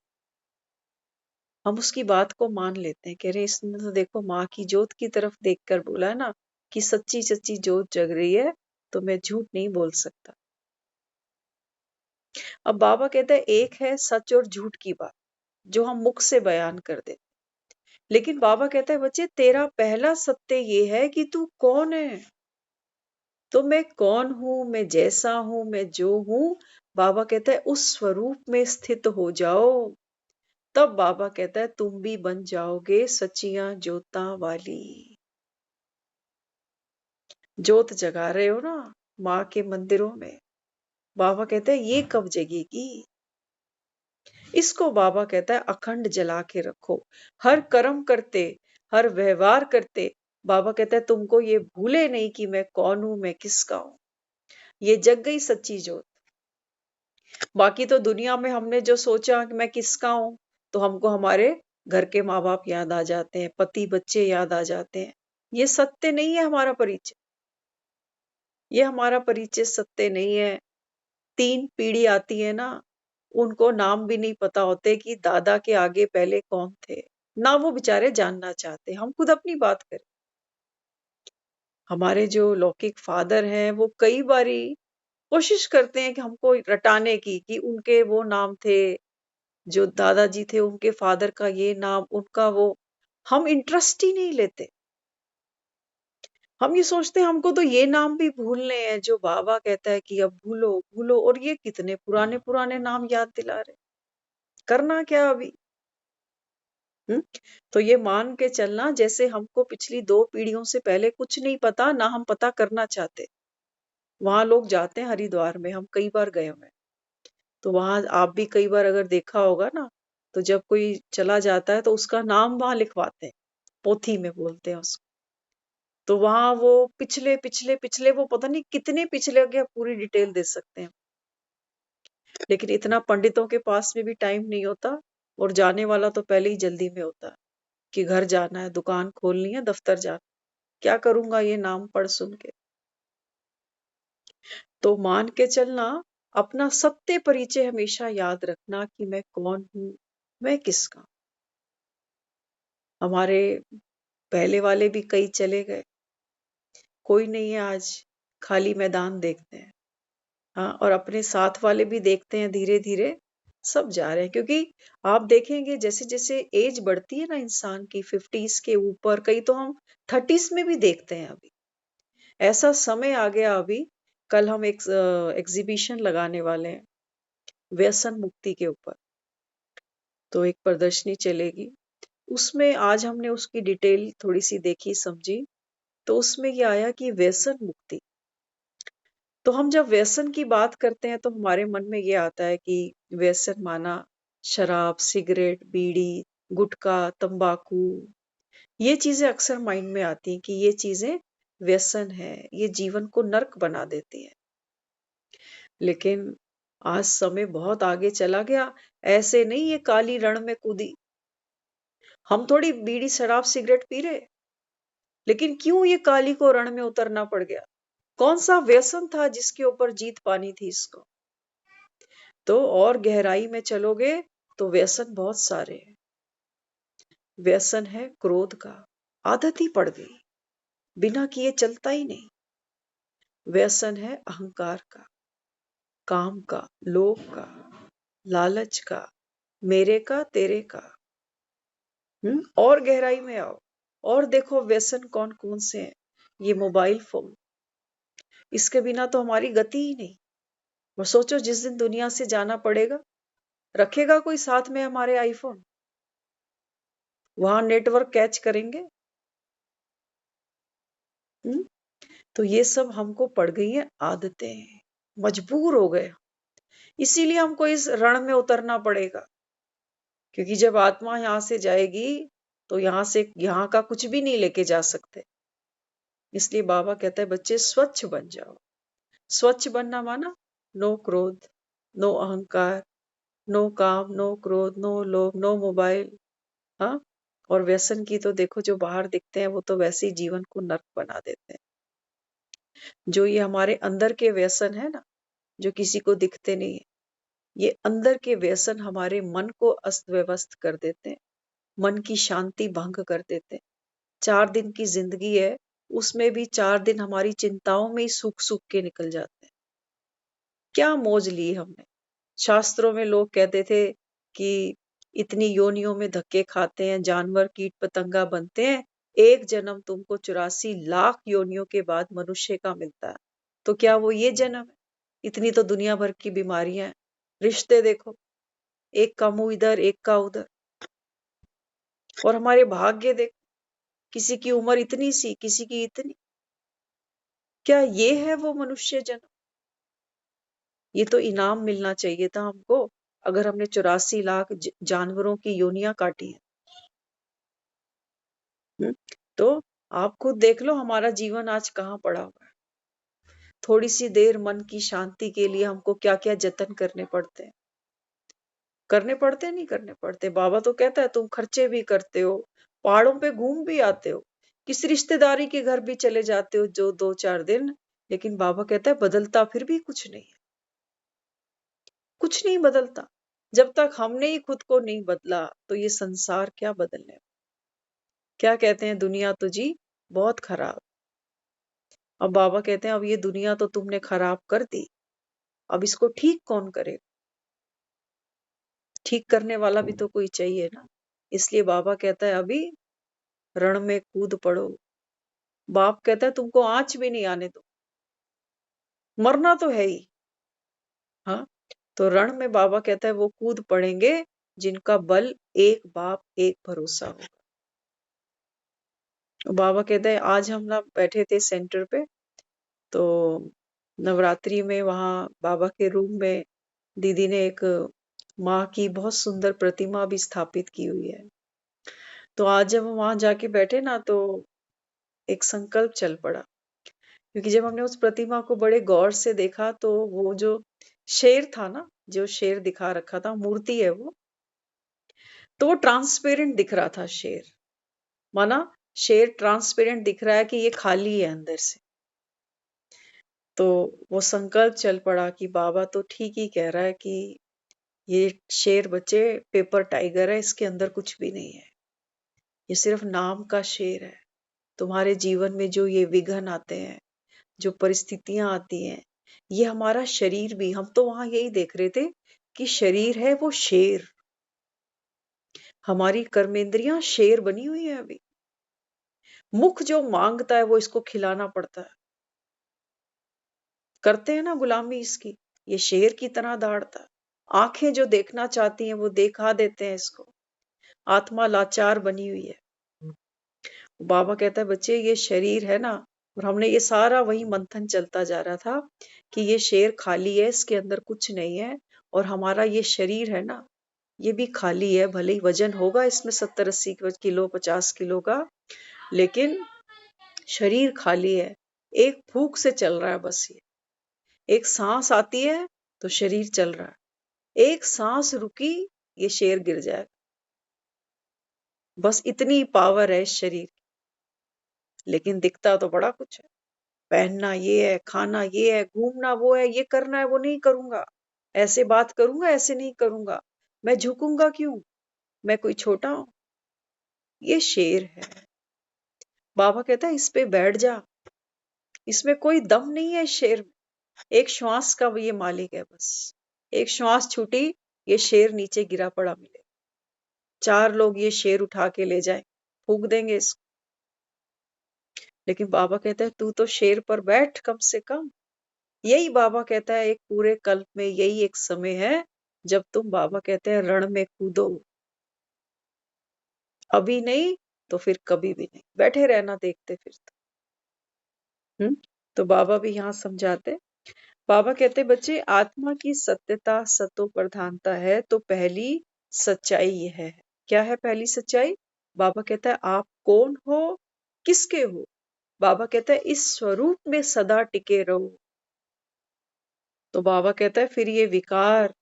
Speaker 2: हम उसकी बात को मान लेते हैं, कह रहे इसने तो देखो माँ की जोत की तरफ देखकर बोला है ना कि सच्ची सच्ची जोत जग रही है, तो मैं झूठ नहीं बोल सकता। अब बाबा कहते हैं एक है सच और झूठ की बात जो हम मुख से बयान कर देते, लेकिन बाबा कहता है बच्चे तेरा पहला सत्य ये है कि तू कौन है। तो मैं कौन हूं, मैं जैसा हूं, मैं जो हूं, बाबा कहता है उस स्वरूप में स्थित हो जाओ। तब बाबा कहता है तुम भी बन जाओगे सचियां जोता वाली। जोत जगा रहे हो ना माँ के मंदिरों में, बाबा कहता है ये कब जगेगी? इसको बाबा कहता है अखंड जला के रखो। हर कर्म करते, हर व्यवहार करते, बाबा कहता है तुमको ये भूले नहीं कि मैं कौन हूं, मैं किसका हूं। ये जग गई सच्ची जोत। बाकी तो दुनिया में हमने जो सोचा कि मैं किसका हूं, तो हमको हमारे घर के माँ बाप याद आ जाते हैं, पति बच्चे याद आ जाते हैं। ये सत्य नहीं है हमारा परिचय। ये हमारा परिचय सत्य नहीं है। 3 पीढ़ी आती है ना, उनको नाम भी नहीं पता होते कि दादा के आगे पहले कौन थे। ना वो बेचारे जानना चाहते। हम खुद अपनी बात करें। हमारे जो लौकिक फादर हैं वो कई बारी कोशिश करते हैं कि हमको रटाने की कि उनके वो नाम थे, जो दादाजी थे उनके फादर का ये नाम, उनका वो। हम इंटरेस्ट ही नहीं लेते। हम ये सोचते हैं हमको तो ये नाम भी भूलने हैं जो बाबा कहता है कि अब भूलो भूलो, और ये कितने पुराने पुराने नाम याद दिला रहे। करना क्या अभी? हम्म। तो ये मान के चलना जैसे हमको पिछली 2 पीढ़ियों से पहले कुछ नहीं पता, ना हम पता करना चाहते। वहां लोग जाते हैं हरिद्वार में, हम कई बार गए हुए हैं। तो वहां आप भी कई बार अगर देखा होगा ना, तो जब कोई चला जाता है तो उसका नाम वहां लिखवाते हैं, पोथी में बोलते हैं उसको। तो वहां वो पिछले पिछले पिछले वो पता नहीं कितने पिछले के पूरी डिटेल दे सकते हैं। लेकिन इतना पंडितों के पास में भी टाइम नहीं होता, और जाने वाला तो पहले ही जल्दी में होता है कि घर जाना है, दुकान खोलनी है, दफ्तर जाना। क्या करूंगा ये नाम पढ़ सुन के? तो मान के चलना, अपना सत्य परिचय हमेशा याद रखना कि मैं कौन हूं, मैं किसका। हमारे पहले वाले भी कई चले गए, कोई नहीं है आज, खाली मैदान देखते हैं। हाँ, और अपने साथ वाले भी देखते हैं, धीरे धीरे सब जा रहे हैं। क्योंकि आप देखेंगे जैसे जैसे एज बढ़ती है ना इंसान की, 50s के ऊपर, कई तो हम 30s में भी देखते हैं अभी। ऐसा समय आ गया अभी। कल हम एक एग्जीबिशन लगाने वाले हैं व्यसन मुक्ति के ऊपर, तो एक प्रदर्शनी चलेगी। उसमें आज हमने उसकी डिटेल थोड़ी सी देखी समझी, तो उसमें ये आया कि व्यसन मुक्ति। तो हम जब व्यसन की बात करते हैं तो हमारे मन में ये आता है कि व्यसन माना शराब, सिगरेट, बीड़ी, गुटखा, तंबाकू, ये चीजें अक्सर माइंड में आती हैं कि ये चीजें व्यसन है, ये जीवन को नर्क बना देती है। लेकिन आज समय बहुत आगे चला गया। ऐसे नहीं ये काली रण में कूदी। हम थोड़ी बीड़ी शराब सिगरेट पी रहे, लेकिन क्यों ये काली को रण में उतरना पड़ गया? कौन सा व्यसन था जिसके ऊपर जीत पानी थी इसको? तो और गहराई में चलोगे तो व्यसन बहुत सारे हैं। व्यसन है क्रोध का, आदत ही पड़ गई, बिना किए चलता ही नहीं। व्यसन है अहंकार का, काम का, लोभ का, लालच का, मेरे का, तेरे का। और गहराई में आओ और देखो व्यसन कौन कौन से हैं। ये मोबाइल फोन, इसके बिना तो हमारी गति ही नहीं। और सोचो जिस दिन दुनिया से जाना पड़ेगा, रखेगा कोई साथ में हमारे आईफोन? वहां नेटवर्क कैच करेंगे? हम्म। तो ये सब हमको पड़ गई है आदतें, मजबूर हो गए। इसीलिए हमको इस रण में उतरना पड़ेगा, क्योंकि जब आत्मा यहाँ से जाएगी तो यहाँ से यहाँ का कुछ भी नहीं लेके जा सकते। इसलिए बाबा कहता है बच्चे स्वच्छ बन जाओ। स्वच्छ बनना माना नो क्रोध, नो अहंकार, नो काम, नो क्रोध, नो लोभ, नो मोबाइल। हाँ। और व्यसन की तो देखो, जो बाहर दिखते हैं वो तो वैसे ही जीवन को नर्क बना देते हैं। जो ये हमारे अंदर के व्यसन है ना, जो किसी को दिखते नहीं है, ये अंदर के व्यसन हमारे मन को अस्त व्यवस्थ कर देते हैं, मन की शांति भंग कर देते हैं। 4 दिन की जिंदगी है, उसमें भी 4 दिन हमारी चिंताओं में ही सूख सूख के निकल जाते हैं। क्या मौज ली हमने। शास्त्रों में लोग कहते थे कि इतनी योनियों में धक्के खाते हैं, जानवर कीट पतंगा बनते हैं, एक जन्म तुमको 84 लाख योनियों के बाद मनुष्य का मिलता है। तो क्या वो ये जन्म है? इतनी तो दुनिया भर की बीमारियां हैं। रिश्ते देखो, एक का मुंह इधर एक का उधर। और हमारे भाग्य देखो, किसी की उम्र इतनी सी, किसी की इतनी। क्या ये है वो मनुष्य जन्म? ये तो इनाम मिलना चाहिए था हमको, अगर हमने 84 लाख जानवरों की योनियां काटी हैं। तो आप खुद देख लो हमारा जीवन आज कहाँ पड़ा हुआ है। थोड़ी सी देर मन की शांति के लिए हमको क्या क्या जतन करने पड़ते हैं। करने पड़ते नहीं करने पड़ते? बाबा तो कहता है तुम खर्चे भी करते हो, पहाड़ों पे घूम भी आते हो, किसी रिश्तेदारी के घर भी चले जाते हो जो 2-4 दिन। लेकिन बाबा कहता है बदलता फिर भी कुछ नहीं है। कुछ नहीं बदलता। जब तक हमने ही खुद को नहीं बदला तो ये संसार क्या बदलने। क्या कहते हैं, दुनिया तो जी बहुत खराब। अब बाबा कहते हैं अब ये दुनिया तो तुमने खराब कर दी, अब इसको ठीक कौन करे? ठीक करने वाला भी तो कोई चाहिए ना। इसलिए बाबा कहता है अभी रण में कूद पड़ो, बाप कहता है तुमको आंच भी नहीं आने दो, मरना तो है ही। हाँ, तो रण में बाबा कहता है वो कूद पड़ेंगे जिनका बल एक बाप एक भरोसा होगा। बाबा कहते हैं आज हम ना बैठे थे सेंटर पे, तो नवरात्रि में वहां बाबा के रूम में दीदी ने एक माँ की बहुत सुंदर प्रतिमा भी स्थापित की हुई है। तो आज जब हम वहां जाके बैठे ना, तो एक संकल्प चल पड़ा, क्योंकि जब हमने उस प्रतिमा को बड़े गौर से देखा तो वो जो शेर था ना, जो शेर दिखा रखा था, मूर्ति है वो, तो वो ट्रांसपेरेंट दिख रहा था शेर। माना शेर ट्रांसपेरेंट दिख रहा है कि ये खाली है अंदर से। तो वो संकल्प चल पड़ा कि बाबा तो ठीक ही कह रहा है कि ये शेर बच्चे पेपर टाइगर है, इसके अंदर कुछ भी नहीं है, ये सिर्फ नाम का शेर है। तुम्हारे जीवन में जो ये विघ्न आते हैं, जो परिस्थितियां आती हैं, ये हमारा शरीर भी, हम तो वहां यही देख रहे थे कि शरीर है वो शेर, हमारी कर्मेंद्रियां शेर बनी हुई है अभी। मुख जो मांगता है वो इसको खिलाना पड़ता है, करते हैं ना गुलामी इसकी, ये शेर की तरह दहाड़ता है। आंखें जो देखना चाहती हैं वो देखा देते हैं इसको, आत्मा लाचार बनी हुई है। बाबा कहता है बच्चे ये शरीर है ना, और हमने ये सारा वही मंथन चलता जा रहा था कि ये शेर खाली है, इसके अंदर कुछ नहीं है, और हमारा ये शरीर है ना, ये भी खाली है। भले ही वजन होगा इसमें 70-80 किलो 50 किलो का, लेकिन शरीर खाली है, एक फूंक से चल रहा है बस। ये एक सांस आती है तो शरीर चल रहा है, एक सांस रुकी ये शेर गिर जाएगा। बस इतनी पावर है इस शरीर की, लेकिन दिखता तो बड़ा कुछ है। पहनना ये है, खाना ये है, घूमना वो है, ये करना है वो नहीं करूंगा, ऐसे बात करूंगा ऐसे नहीं करूंगा, मैं झुकूंगा क्यों, मैं कोई छोटा हूं। ये शेर है। बाबा कहता है इस पे बैठ जा, इसमें कोई दम नहीं है इस शेर में, एक श्वास का ये मालिक है बस। एक श्वास छूटी ये शेर नीचे गिरा पड़ा मिले, 4 लोग ये शेर उठा के ले जाए, फूंक देंगे इसको। लेकिन बाबा कहता है तू तो शेर पर बैठ कम से कम। यही बाबा कहता है एक पूरे कल्प में यही एक समय है जब तुम, बाबा कहते हैं, रण में कूदो। अभी नहीं तो फिर कभी भी नहीं, बैठे रहना देखते फिरते। तो बाबा भी यहाँ समझाते, बाबा कहते बच्चे आत्मा की सत्यता सतो प्रधानता है, तो पहली सच्चाई यह है। क्या है पहली सच्चाई? बाबा कहता है आप कौन हो, किसके हो। बाबा कहता है इस स्वरूप में सदा टिके रहो। तो बाबा कहता है फिर ये विकार,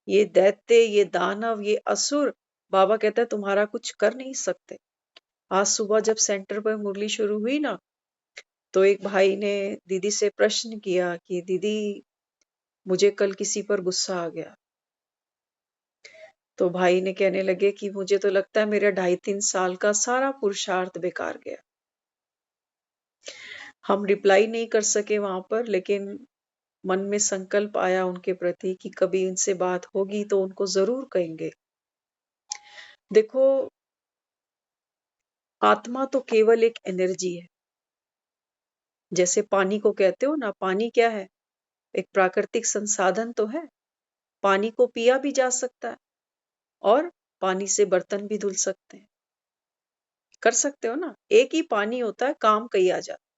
Speaker 2: ये दैत्य, ये दानव, ये असुर, बाबा कहता है तुम्हारा कुछ कर नहीं सकते। आज सुबह जब सेंटर पर मुरली शुरू हुई ना, तो एक भाई ने दीदी से प्रश्न किया कि दीदी मुझे कल किसी पर गुस्सा आ गया। तो भाई ने कहने लगे कि मुझे तो लगता है मेरा 2.5-3 साल का सारा पुरुषार्थ बेकार गया। हम रिप्लाई नहीं कर सके वहां पर, लेकिन मन में संकल्प आया उनके प्रति कि कभी इनसे बात होगी तो उनको जरूर कहेंगे। देखो आत्मा तो केवल एक एनर्जी है, जैसे पानी को कहते हो ना, पानी क्या है, एक प्राकृतिक संसाधन तो है। पानी को पिया भी जा सकता है, और पानी से बर्तन भी धुल सकते हैं, कर सकते हो ना। एक ही पानी होता है, काम कई आ जाता है।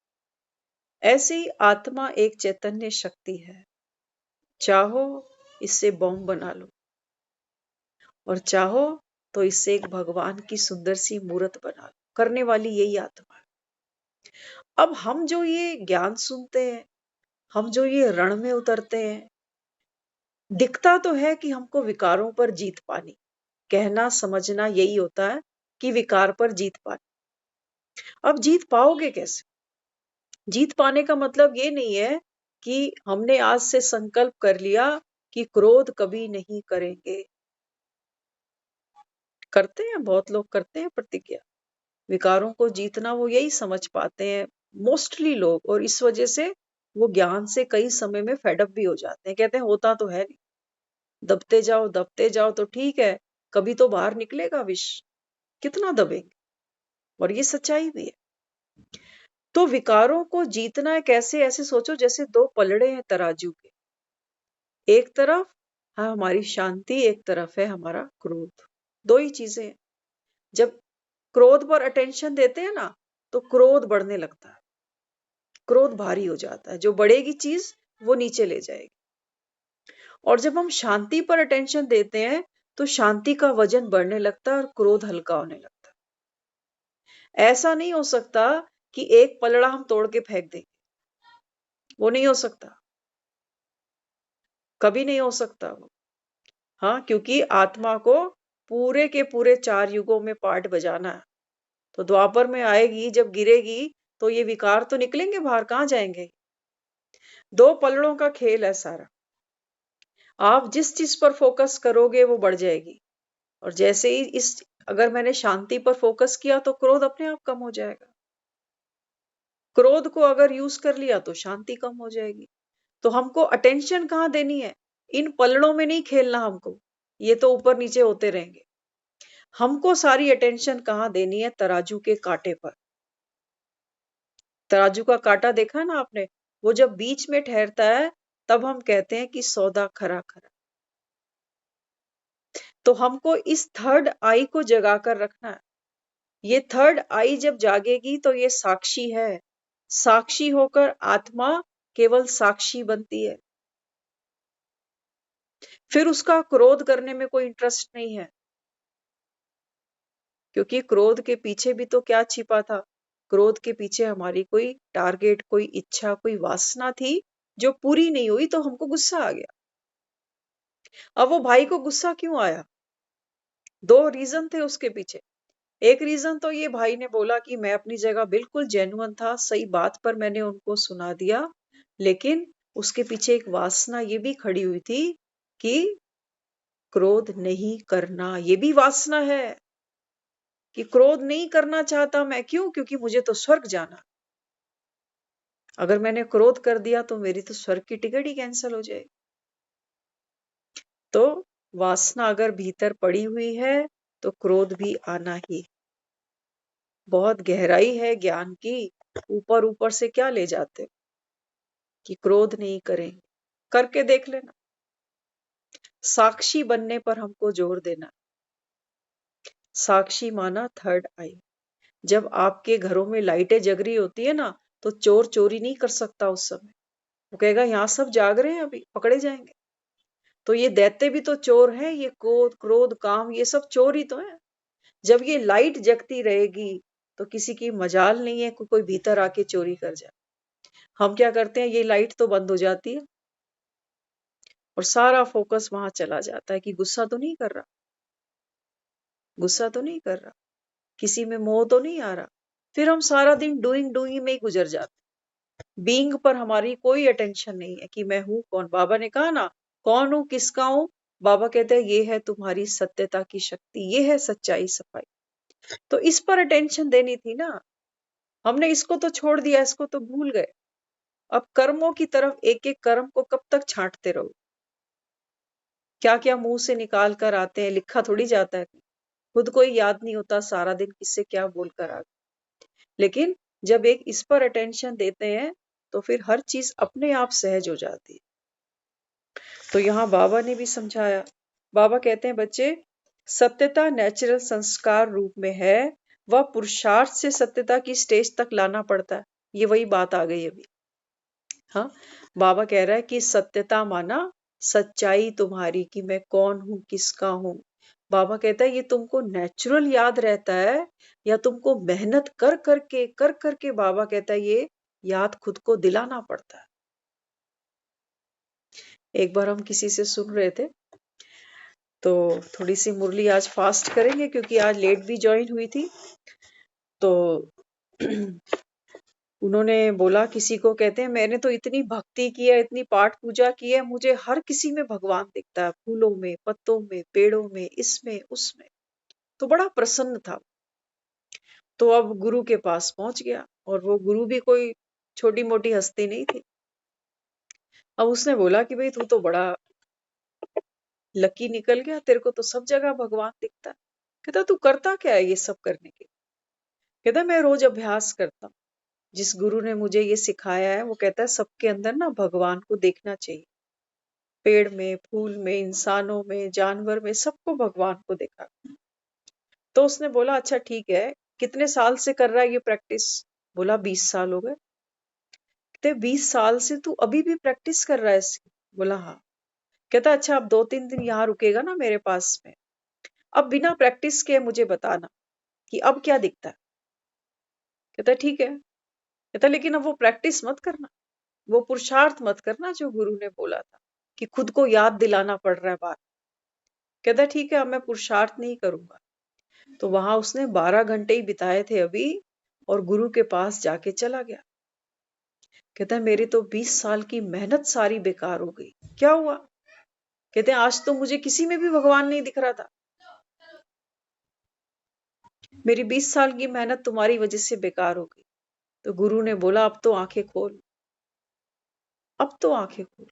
Speaker 2: ऐसे ही आत्मा एक चैतन्य शक्ति है, चाहो इससे बॉम्ब बना लो, और चाहो तो इससे एक भगवान की सुंदर सी मूर्त बना लो, करने वाली यही आत्मा है। अब हम जो ये ज्ञान सुनते हैं, हम जो ये रण में उतरते हैं, दिखता तो है कि हमको विकारों पर जीत पानी, कहना समझना यही होता है कि विकार पर जीत पानी। अब जीत पाओगे कैसे? जीत पाने का मतलब ये नहीं है कि हमने आज से संकल्प कर लिया कि क्रोध कभी नहीं करेंगे। करते हैं, बहुत लोग करते हैं प्रतिज्ञा, विकारों को जीतना वो यही समझ पाते हैं मोस्टली लोग, और इस वजह से वो ज्ञान से कई समय में फेडअप भी हो जाते हैं, कहते हैं होता तो है नहीं, दबते जाओ तो ठीक है, कभी तो बाहर निकलेगा विष, कितना दबेंगे। और ये सच्चाई भी है। तो विकारों को जीतना है कैसे? ऐसे सोचो जैसे दो पलड़े हैं तराजू के, एक तरफ है हमारी शांति, एक तरफ है हमारा क्रोध। दो ही चीजें हैं। जब क्रोध पर अटेंशन देते हैं ना, तो क्रोध बढ़ने लगता है, क्रोध भारी हो जाता है, जो बढ़ेगी चीज वो नीचे ले जाएगी। और जब हम शांति पर अटेंशन देते हैं, तो शांति का वजन बढ़ने लगता है और क्रोध हल्का होने लगता है। ऐसा नहीं हो सकता कि एक पलड़ा हम तोड़ के फेंक देंगे, वो नहीं हो सकता, कभी नहीं हो सकता वो। हाँ, क्योंकि आत्मा को पूरे के पूरे 4 युगों में पार्ट बजाना है। तो द्वापर में आएगी, जब गिरेगी तो ये विकार तो निकलेंगे बाहर, कहाँ जाएंगे? दो पलड़ों का खेल है सारा। आप जिस चीज पर फोकस करोगे वो बढ़ जाएगी, और जैसे ही अगर मैंने शांति पर फोकस किया तो क्रोध अपने आप कम हो जाएगा। क्रोध को अगर यूज कर लिया तो शांति कम हो जाएगी। तो हमको अटेंशन कहाँ देनी है? इन पलड़ों में नहीं खेलना हमको, ये तो ऊपर नीचे होते रहेंगे। हमको सारी अटेंशन कहाँ देनी है? तराजू के कांटे पर। तराजू का कांटा देखा ना आपने? वो जब बीच में ठहरता है तब हम कहते हैं कि सौदा खरा खरा। तो हमको इस थर्ड आई को जगा कर रखना है। ये थर्ड आई जब जागेगी तो ये साक्षी है। साक्षी होकर आत्मा केवल साक्षी बनती है। फिर उसका क्रोध करने में कोई इंटरेस्ट नहीं है, क्योंकि क्रोध के पीछे भी तो क्या छिपा था? क्रोध के पीछे हमारी कोई टारगेट, कोई इच्छा, कोई वासना थी जो पूरी नहीं हुई, तो हमको गुस्सा आ गया। अब वो भाई को गुस्सा क्यों आया? दो रीजन थे उसके पीछे। एक रीजन तो ये भाई ने बोला कि मैं अपनी जगह बिल्कुल जेन्युइन था, सही बात पर मैंने उनको सुना दिया, लेकिन उसके पीछे एक वासना ये भी खड़ी हुई थी कि क्रोध नहीं करना। ये भी वासना है कि क्रोध नहीं करना चाहता मैं। क्यों? क्योंकि मुझे तो स्वर्ग जाना। अगर मैंने क्रोध कर दिया तो मेरी तो स्वर्ग की टिकट ही कैंसिल हो जाएगी। तो वासना अगर भीतर पड़ी हुई है तो क्रोध भी आना ही। बहुत गहराई है ज्ञान की। ऊपर ऊपर से क्या ले जाते हो कि क्रोध नहीं करेंगे? करके देख लेना। साक्षी बनने पर हमको जोर देना। साक्षी माना थर्ड आई। जब आपके घरों में लाइटें जग रही होती है ना, तो चोर चोरी नहीं कर सकता उस समय। वो कहेगा यहाँ सब जाग रहे हैं, अभी पकड़े जाएंगे। तो ये दैत्य भी तो चोर है, ये क्रोध क्रोध काम ये सब चोर ही तो है। जब ये लाइट जगती रहेगी तो किसी की मजाल नहीं है कोई भीतर आके चोरी कर जाए। हम क्या करते हैं? ये लाइट तो बंद हो जाती है और सारा फोकस वहां चला जाता है कि गुस्सा तो नहीं कर रहा, गुस्सा तो नहीं कर रहा, किसी में मोह तो नहीं आ रहा। फिर हम सारा दिन डूइंग डूइंग में ही गुजर जाते। बीइंग पर हमारी कोई अटेंशन नहीं है कि मैं हूं कौन। बाबा ने कहा ना, कौन हूं, किसका हूं? बाबा कहते हैं ये है तुम्हारी सत्यता की शक्ति, ये है सच्चाई सफाई। तो इस पर अटेंशन देनी थी ना। हमने इसको तो छोड़ दिया, इसको तो भूल गए। अब कर्मों की तरफ, एक एक कर्म को कब तक छांटते रहो? क्या क्या मुंह से निकाल कर आते हैं, लिखा थोड़ी जाता है। खुद को ही याद नहीं होता सारा दिन किससे क्या बोलकर आ गए। लेकिन जब एक इस पर अटेंशन देते हैं तो फिर हर चीज अपने आप सहज हो जाती है। तो यहाँ बाबा ने भी समझाया। बाबा कहते हैं बच्चे, सत्यता नेचुरल संस्कार रूप में है, वह पुरुषार्थ से सत्यता की स्टेज तक लाना पड़ता है। ये वही बात आ गई अभी। हाँ, बाबा कह रहा है कि सत्यता माना सच्चाई तुम्हारी, कि मैं कौन हूं, किसका हूं। बाबा कहता है ये तुमको नेचुरल याद रहता है, या तुमको मेहनत कर करके बाबा कहता है ये याद खुद को दिलाना पड़ता है। एक बार हम किसी से सुन रहे थे, तो थोड़ी सी मुरली आज फास्ट करेंगे क्योंकि आज लेट भी ज्वाइन हुई थी। तो उन्होंने बोला, किसी को कहते हैं मैंने तो इतनी भक्ति की है, इतनी पाठ पूजा की है, मुझे हर किसी में भगवान दिखता है, फूलों में, पत्तों में, पेड़ों में, इसमें उसमें। तो बड़ा प्रसन्न था। तो अब गुरु के पास पहुंच गया, और वो गुरु भी कोई छोटी मोटी हस्ती नहीं थी। अब उसने बोला कि भाई तू तो बड़ा लकी निकल गया, तेरे को तो सब जगह भगवान दिखता है। कहता तू करता क्या है ये सब करने के? कहता मैं रोज अभ्यास करता हूँ। जिस गुरु ने मुझे ये सिखाया है, वो कहता है सबके अंदर ना भगवान को देखना चाहिए। पेड़ में, फूल में, इंसानों में, जानवर में, सबको भगवान को देखा। तो उसने बोला अच्छा ठीक है, कितने साल से कर रहा है ये प्रैक्टिस? बोला 20 साल हो गए। कहते 20 साल से तू अभी भी प्रैक्टिस कर रहा है इसकी? बोला हाँ। कहता अच्छा अब 2-3 दिन यहाँ रुकेगा ना मेरे पास में, अब बिना प्रैक्टिस के मुझे बताना कि अब क्या दिखता है। कहता ठीक है। कहता लेकिन अब वो प्रैक्टिस मत करना, वो पुरुषार्थ मत करना जो गुरु ने बोला था कि खुद को याद दिलाना पड़ रहा है बार। कहता ठीक है, अब मैं पुरुषार्थ नहीं करूंगा। तो वहां उसने 12 घंटे ही बिताए थे अभी, और गुरु के पास जाके चला गया। कहता है मेरी तो 20 साल की मेहनत सारी बेकार हो गई। क्या हुआ? कहते हैं आज तो मुझे किसी में भी भगवान नहीं दिख रहा था। मेरी 20 साल की मेहनत तुम्हारी वजह से बेकार हो गई। तो गुरु ने बोला अब तो आंखें खोल, अब तो आंखें खोल।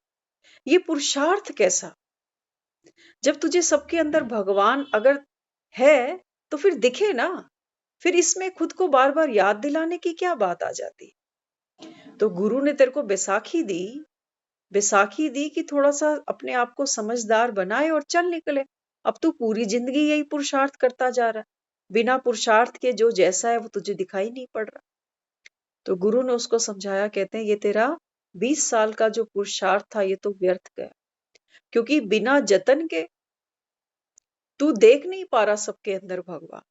Speaker 2: ये पुरुषार्थ कैसा? जब तुझे सबके अंदर भगवान अगर है तो फिर दिखे ना, फिर इसमें खुद को बार बार याद दिलाने की क्या बात आ जाती? तो गुरु ने तेरे को बैसाखी दी कि थोड़ा सा अपने आप को समझदार बनाए और चल निकले। अब तू पूरी जिंदगी यही पुरुषार्थ करता जा रहा है, बिना पुरुषार्थ के जो जैसा है वो तुझे दिखाई नहीं पड़ रहा। तो गुरु ने उसको समझाया, कहते हैं ये तेरा 20 साल का जो पुरुषार्थ था ये तो व्यर्थ गया, क्योंकि बिना जतन के तू देख नहीं पा रहा सबके अंदर भगवान।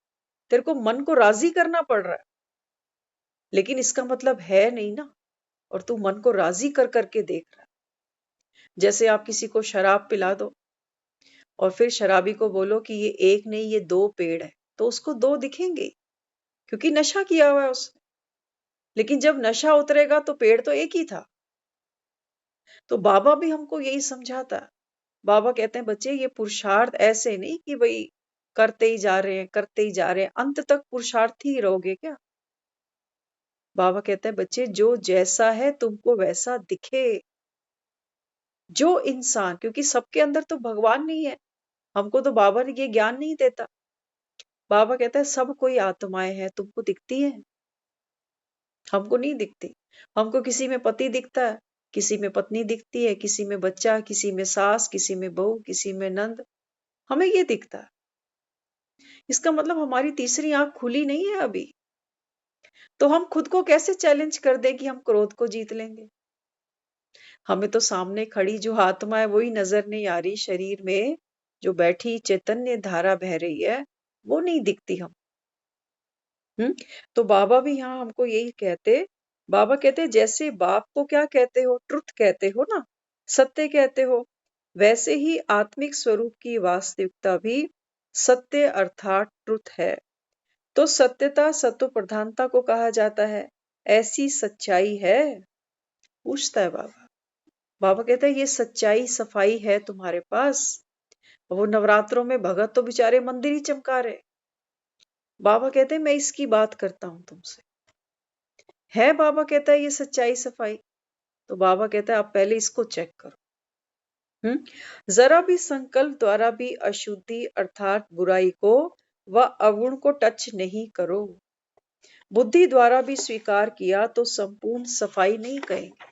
Speaker 2: तेरे को मन को राजी करना पड़ रहा है, लेकिन इसका मतलब है नहीं ना, और तू मन को राजी कर करके देख रहा है। जैसे आप किसी को शराब पिला दो और फिर शराबी को बोलो कि ये एक नहीं ये 2 पेड़ है, तो उसको 2 दिखेंगे, क्योंकि नशा किया हुआ है उसने। लेकिन जब नशा उतरेगा तो पेड़ तो एक ही था। तो बाबा भी हमको यही समझाता है। बाबा कहते हैं बच्चे ये पुरुषार्थ ऐसे नहीं कि भाई करते ही जा रहे हैं, करते ही जा रहे हैं, अंत तक पुरुषार्थी ही रहोगे क्या? बाबा कहते हैं बच्चे जो जैसा है तुमको वैसा दिखे। जो इंसान, क्योंकि सबके अंदर तो भगवान नहीं है, हमको तो बाबा ने ये ज्ञान नहीं देता। बाबा कहता है सब कोई आत्माएं हैं, तुमको दिखती है, हमको नहीं दिखती। हमको किसी में पति दिखता है, किसी में पत्नी दिखती है, किसी में बच्चा, किसी में सास, किसी में बहू, किसी में नंद, हमें ये दिखता है। इसका मतलब हमारी तीसरी आंख खुली नहीं है अभी। तो हम खुद को कैसे चैलेंज कर दे कि हम क्रोध को जीत लेंगे? हमें तो सामने खड़ी जो आत्मा है वही नजर नहीं आ रही, शरीर में जो बैठी चैतन्य धारा बह रही है वो नहीं दिखती हम। हम्म। तो बाबा भी यहाँ हमको यही कहते, बाबा कहते जैसे बाप को क्या कहते हो, ट्रुथ कहते हो ना, सत्य कहते हो, वैसे ही आत्मिक स्वरूप की वास्तविकता भी सत्य अर्थात ट्रुथ है। तो सत्यता सत्व प्रधानता को कहा जाता है। ऐसी सच्चाई है, पूछता है बाबा। बाबा कहता है ये सच्चाई सफाई है तुम्हारे पास। वो नवरात्रों में भगत तो बेचारे मंदिर ही चमका रहे। बाबा कहते हैं मैं इसकी बात करता हूं तुमसे। है बाबा कहता है ये सच्चाई सफाई। तो बाबा कहता है आप पहले इसको चेक करो। जरा भी संकल्प द्वारा भी अशुद्धि अर्थात बुराई को व अवगुण को टच नहीं करो। बुद्धि द्वारा भी स्वीकार किया तो संपूर्ण सफाई नहीं कहेंगे।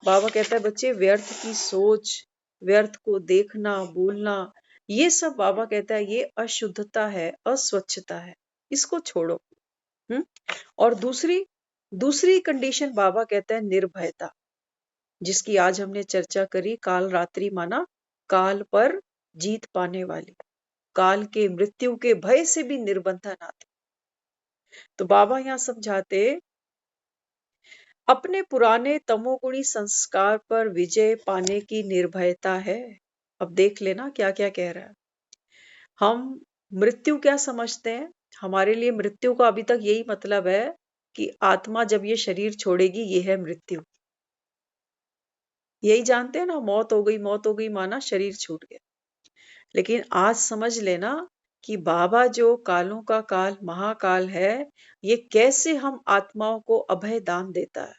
Speaker 2: बाबा कहता है बच्चे व्यर्थ की सोच, व्यर्थ को देखना, बोलना, ये सब बाबा कहता है ये अशुद्धता है, अस्वच्छता है, इसको छोड़ो। हम्म। और दूसरी दूसरी कंडीशन बाबा कहता है निर्भयता, जिसकी आज हमने चर्चा करी, काल रात्रि माना काल पर जीत पाने वाली, काल के मृत्यु के भय से भी निर्बंधन आते। तो बाबा यहाँ समझाते अपने पुराने तमोगुणी संस्कार पर विजय पाने की निर्भयता है। अब देख लेना क्या क्या कह रहा है। हम मृत्यु क्या समझते हैं? हमारे लिए मृत्यु का अभी तक यही मतलब है कि आत्मा जब ये शरीर छोड़ेगी ये है मृत्यु। यही जानते हैं ना, मौत हो गई माना शरीर छूट गया। लेकिन आज समझ लेना कि बाबा जो कालों का काल महाकाल है, ये कैसे हम आत्माओं को अभय दान देता है,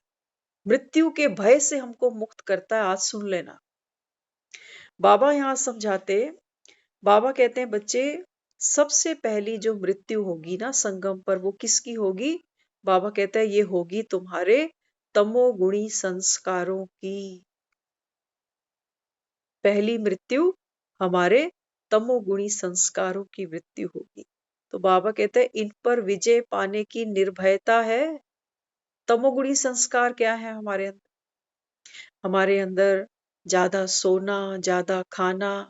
Speaker 2: मृत्यु के भय से हमको मुक्त करता है। आज सुन लेना। बाबा यहाँ समझाते, बाबा कहते हैं बच्चे सबसे पहली जो मृत्यु होगी ना संगम पर, वो किसकी होगी? बाबा कहता है ये होगी तुम्हारे तमोगुणी संस्कारों की पहली मृत्यु, हमारे तमोगुणी संस्कारों की मृत्यु होगी। तो बाबा कहते हैं इन पर विजय पाने की निर्भयता है। तमोगुणी संस्कार क्या है हमारे अंदर? हमारे अंदर ज्यादा सोना, ज्यादा खाना,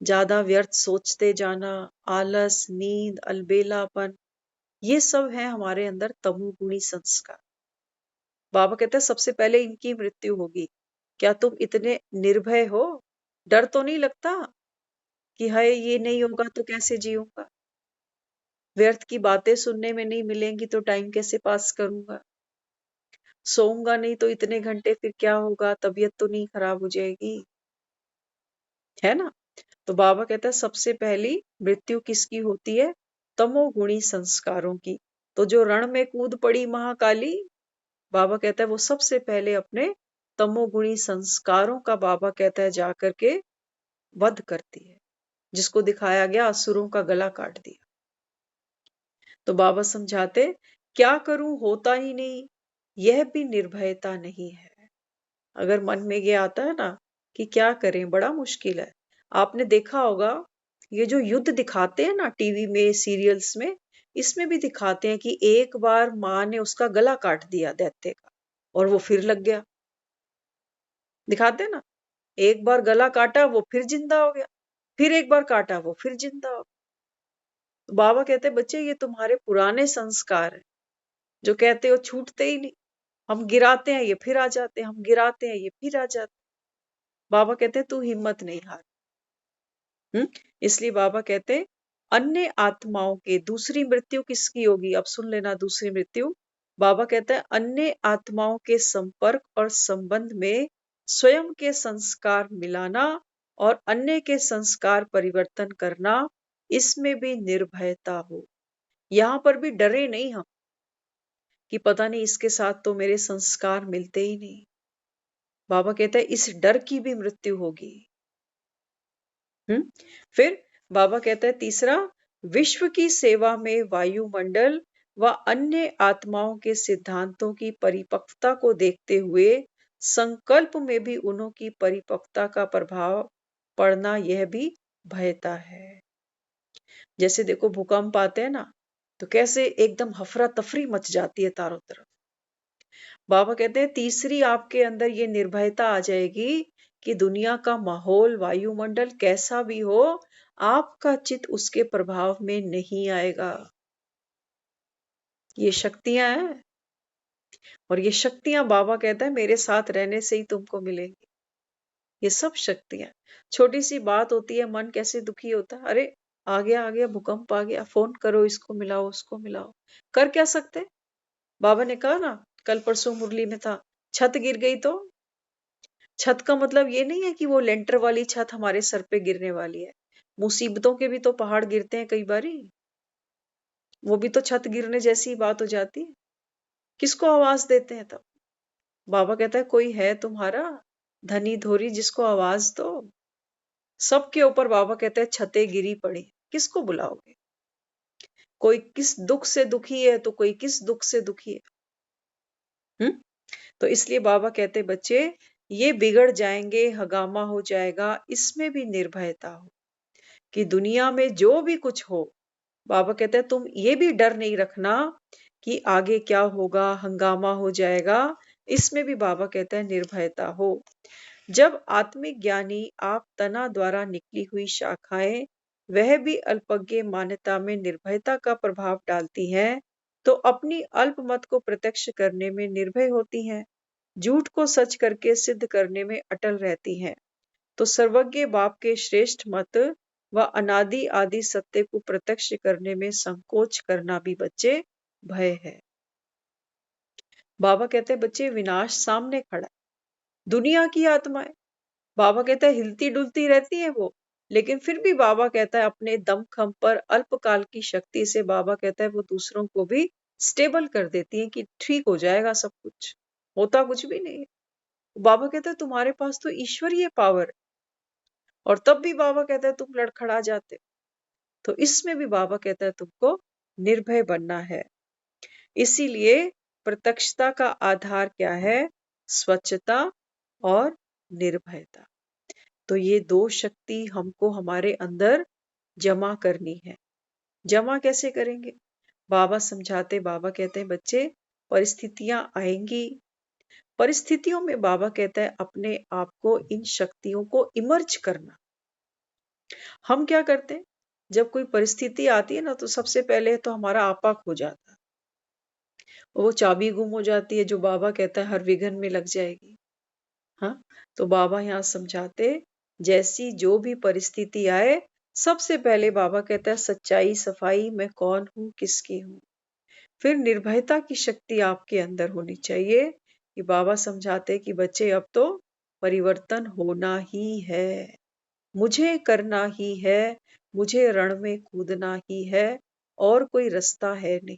Speaker 2: ज्यादा व्यर्थ सोचते जाना, आलस, नींद, अलबेलापन, ये सब है हमारे अंदर तमोगुणी संस्कार। बाबा कहते हैं सबसे पहले इनकी मृत्यु होगी। क्या तुम इतने निर्भय हो? डर तो नहीं लगता कि हाय ये नहीं होगा तो कैसे जीऊंगा? व्यर्थ की बातें सुनने में नहीं मिलेंगी तो टाइम कैसे पास करूंगा? सोऊंगा नहीं तो इतने घंटे फिर क्या होगा? तबीयत तो नहीं खराब हो जाएगी? है ना? तो बाबा कहता है सबसे पहली मृत्यु किसकी होती है? तमोगुणी संस्कारों की। तो जो रण में कूद पड़ी महाकाली, बाबा कहता है वो सबसे पहले अपने तमोगुणी संस्कारों का बाबा कहता है जाकर के वध करती है, जिसको दिखाया गया असुरों का गला काट दिया। तो बाबा समझाते क्या करूं होता ही नहीं, यह भी निर्भयता नहीं है। अगर मन में ये आता है ना कि क्या करें, बड़ा मुश्किल है। आपने देखा होगा ये जो युद्ध दिखाते हैं ना टीवी में, सीरियल्स में, इसमें भी दिखाते हैं कि एक बार माँ ने उसका गला काट दिया दैत्य का और वो फिर लग गया। दिखाते हैं ना, एक बार गला काटा वो फिर जिंदा हो गया, फिर एक बार काटा वो फिर जिंदा हो गया। तो बाबा कहते हैं बच्चे ये तुम्हारे पुराने संस्कार है जो कहते हो छूटते ही नहीं। हम गिराते हैं ये फिर आ जाते हैं, हम गिराते हैं ये फिर आ जाते हैं। बाबा कहते हैं तू हिम्मत नहीं हार। इसलिए बाबा कहते हैं अन्य आत्माओं के दूसरी मृत्यु किसकी होगी? अब सुन लेना दूसरी मृत्यु। बाबा कहता है अन्य आत्माओं के संपर्क और संबंध में स्वयं के संस्कार मिलाना और अन्य के संस्कार परिवर्तन करना, इसमें भी निर्भयता हो। यहां पर भी डरे नहीं हम कि पता नहीं इसके साथ तो मेरे संस्कार मिलते ही नहीं। बाबा कहता है इस डर की भी मृत्यु होगी। फिर बाबा कहता है तीसरा, विश्व की सेवा में वायुमंडल व अन्य आत्माओं के सिद्धांतों की परिपक्वता को देखते हुए संकल्प में भी उन्हों की परिपक्वता का प्रभाव पड़ना, यह भी भयता है। जैसे देखो भूकंप आते हैं ना, तो कैसे एकदम हफरा तफरी मच जाती है चारों तरफ। बाबा कहते हैं तीसरी आपके अंदर ये निर्भयता आ जाएगी कि दुनिया का माहौल, वायुमंडल कैसा भी हो, आपका चित्त उसके प्रभाव में नहीं आएगा। ये शक्तियां हैं और ये शक्तियां बाबा कहता है मेरे साथ रहने से ही तुमको मिलेंगी। ये सब शक्तियां, छोटी सी बात होती है मन कैसे दुखी होता है, अरे आ गया भूकंप आ गया, फोन करो, इसको मिलाओ उसको मिलाओ। कर क्या सकते? बाबा ने कहा ना, कल परसों मुरली में था, छत गिर गई तो छत का मतलब ये नहीं है कि वो लेंटर वाली छत हमारे सर पे गिरने वाली है। मुसीबतों के भी तो पहाड़ गिरते हैं कई बारी, वो भी तो छत गिरने जैसी ही बात हो जाती है। किसको आवाज देते हैं तब? बाबा कहता है कोई है तुम्हारा धनी धोरी जिसको आवाज दो। सबके ऊपर बाबा कहते हैं छतें गिरी पड़ी, किसको बुलाओगे? कोई किस दुख से दुखी है तो कोई किस दुख से दुखी है। तो इसलिए बाबा कहते बच्चे ये बिगड़ जाएंगे, हगामा हो जाएगा, इसमें भी निर्भयता हो कि दुनिया में जो भी कुछ हो, बाबा कहते हैं तुम ये भी डर नहीं रखना कि आगे क्या होगा, हंगामा हो जाएगा। इसमें भी बाबा कहते हैं निर्भयता हो। जब आत्मिक ज्ञानी आप तना द्वारा निकली हुई शाखाएं वह भी अल्पज्ञ मान्यता में निर्भयता का प्रभाव डालती हैं, तो अपनी अल्प मत को प्रत्यक्ष करने में निर्भय होती हैं, झूठ को सच करके सिद्ध करने में अटल रहती हैं। तो सर्वज्ञ बाप के श्रेष्ठ मत व अनादि आदि सत्य को प्रत्यक्ष करने में संकोच करना भी बच्चे भय है। बाबा कहते हैं बच्चे विनाश सामने खड़ा है, दुनिया की आत्माएं, बाबा कहता है हिलती डुलती रहती है वो, लेकिन फिर भी बाबा कहता है अपने दमखम पर अल्पकाल की शक्ति से बाबा कहता है वो दूसरों को भी स्टेबल कर देती है कि ठीक हो जाएगा सब कुछ, होता कुछ भी नहीं है। बाबा कहता है तुम्हारे पास तो ईश्वरीय पावर है और तब भी बाबा कहता है तुम लड़खड़ा जाते। तो इसमें भी बाबा कहता है तुमको निर्भय बनना है। इसीलिए प्रत्यक्षता का आधार क्या है? स्वच्छता और निर्भयता। तो ये दो शक्ति हमको हमारे अंदर जमा करनी है। जमा कैसे करेंगे? बाबा समझाते, बाबा कहते हैं बच्चे, परिस्थितियां आएंगी, परिस्थितियों में बाबा कहता है अपने आप को, इन शक्तियों को इमर्ज करना। हम क्या करते हैं? जब कोई परिस्थिति आती है ना, तो सबसे पहले तो हमारा आपा खो जाता है, वो चाबी गुम हो जाती है जो बाबा कहता है हर विघ्न में लग जाएगी। हाँ, तो बाबा यहाँ समझाते, जैसी जो भी परिस्थिति आए, सबसे पहले बाबा कहता है सच्चाई, सफाई, मैं कौन हूँ, किसकी हूँ। फिर निर्भयता की शक्ति आपके अंदर होनी चाहिए कि बाबा समझाते कि बच्चे अब तो परिवर्तन होना ही है, मुझे करना ही है, मुझे रण में कूदना ही है, और कोई रास्ता है नहीं।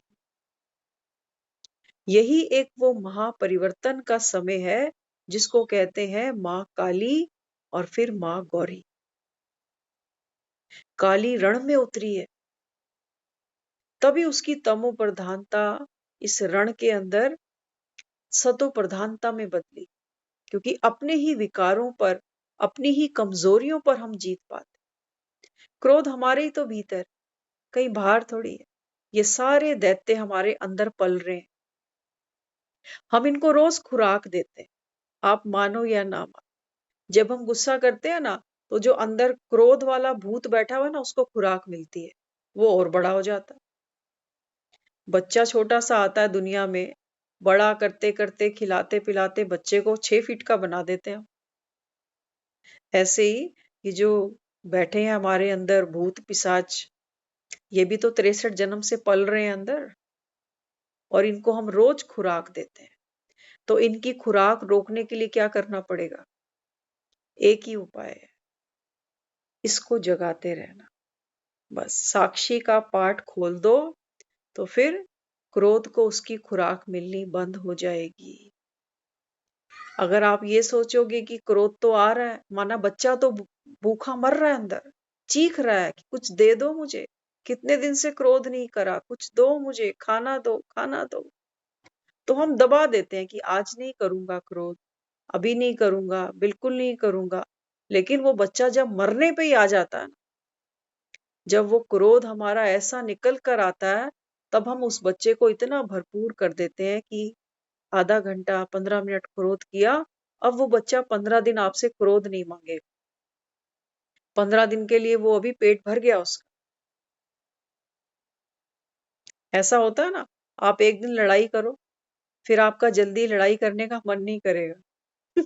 Speaker 2: यही एक वो महापरिवर्तन का समय है जिसको कहते हैं माँ काली और फिर माँ गौरी। काली रण में उतरी है, तभी उसकी तमो प्रधानता इस रण के अंदर सतो प्रधानता में बदली, क्योंकि अपने ही विकारों पर, अपनी ही कमजोरियों पर हम जीत पाते। क्रोध हमारे ही तो भीतर, कहीं बाहर थोड़ी है। ये सारे दैत्य हमारे अंदर पल रहे हैं, हम इनको रोज खुराक देते हैं, आप मानो या ना मानो। जब हम गुस्सा करते हैं ना, तो जो अंदर क्रोध वाला भूत बैठा हुआ है ना, उसको खुराक मिलती है, वो और बड़ा हो जाता है। बच्चा छोटा सा आता है दुनिया में, बड़ा करते करते, खिलाते पिलाते बच्चे को 6 फीट का बना देते हैं। ऐसे ही ये जो बैठे हैं हमारे अंदर भूत पिशाच, ये भी तो 63 जन्म से पल रहे हैं अंदर, और इनको हम रोज खुराक देते हैं। तो इनकी खुराक रोकने के लिए क्या करना पड़ेगा? एक ही उपाय है, इसको जगाते रहना। बस साक्षी का पाठ खोल दो, तो फिर क्रोध को उसकी खुराक मिलनी बंद हो जाएगी। अगर आप ये सोचोगे कि क्रोध तो आ रहा है, माना बच्चा तो भूखा मर रहा है अंदर, चीख रहा है कि कुछ दे दो मुझे, कितने दिन से क्रोध नहीं करा, कुछ दो मुझे, खाना दो, खाना दो। तो हम दबा देते हैं कि आज नहीं करूंगा क्रोध, अभी नहीं करूंगा, बिल्कुल नहीं करूंगा। लेकिन वो बच्चा जब मरने पे ही आ जाता है, जब वो क्रोध हमारा ऐसा निकल कर आता है, तब हम उस बच्चे को इतना भरपूर कर देते हैं कि आधा घंटा, 15 मिनट क्रोध किया, अब वो बच्चा 15 दिन आपसे क्रोध नहीं मांगेगा। 15 दिन के लिए वो अभी पेट भर गया उसका। ऐसा होता है ना, आप एक दिन लड़ाई करो, फिर आपका जल्दी लड़ाई करने का मन नहीं करेगा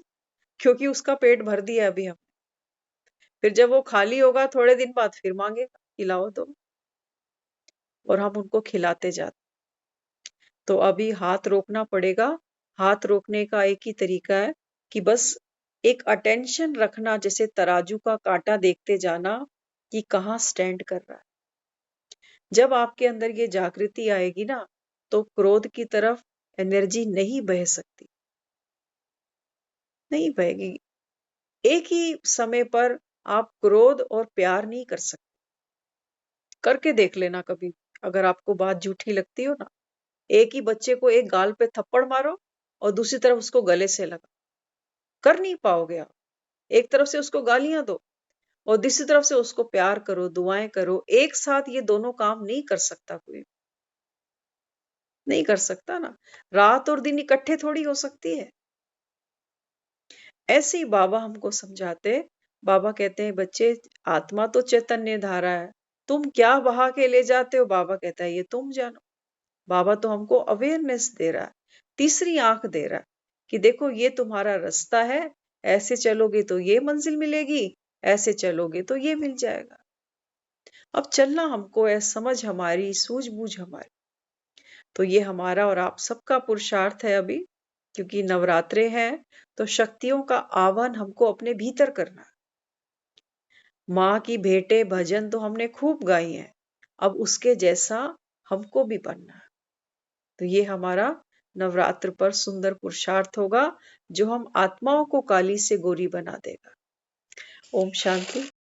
Speaker 2: क्योंकि उसका पेट भर दिया अभी हम। फिर जब वो खाली होगा थोड़े दिन बाद, फिर मांगेगा खिलाओ तो, और हम उनको खिलाते जाते। तो अभी हाथ रोकना पड़ेगा। हाथ रोकने का एक ही तरीका है कि बस एक अटेंशन रखना, जैसे तराजू का कांटा देखते जाना कि कहाँ स्टैंड कर रहा है। जब आपके अंदर ये जागृति आएगी ना, तो क्रोध की तरफ एनर्जी नहीं बह सकती, नहीं बहेगी। एक ही समय पर आप क्रोध और प्यार नहीं कर सकते। करके देख लेना कभी, अगर आपको बात झूठी लगती हो ना। एक ही बच्चे को एक गाल पे थप्पड़ मारो और दूसरी तरफ उसको गले से लगा, कर नहीं पाओगे आप। एक तरफ से उसको गालियां दो और दूसरी तरफ से उसको प्यार करो, दुआएं करो, एक साथ ये दोनों काम नहीं कर सकता कोई, नहीं कर सकता ना। रात और दिन इकट्ठे थोड़ी हो सकती है। ऐसे ही बाबा हमको समझाते, बाबा कहते हैं बच्चे, आत्मा तो चैतन्य धारा है, तुम क्या बहा के ले जाते हो, बाबा कहता है ये तुम जानो। बाबा तो हमको अवेयरनेस दे रहा है, तीसरी आंख दे रहा है कि देखो ये तुम्हारा रास्ता है, ऐसे चलोगे तो ये मंजिल मिलेगी, ऐसे चलोगे तो ये मिल जाएगा। अब चलना हमको है, समझ हमारी, सूझबूझ हमारी। तो ये हमारा और आप सबका पुरुषार्थ है अभी, क्योंकि नवरात्रे हैं, तो शक्तियों का आह्वान हमको अपने भीतर करना है। माँ की भेंटे भजन तो हमने खूब गाई हैं, अब उसके जैसा हमको भी बनना है। तो ये हमारा नवरात्र पर सुंदर पुरुषार्थ होगा, जो हम आत्माओं को काली से गोरी बना देगा। ओम शांति।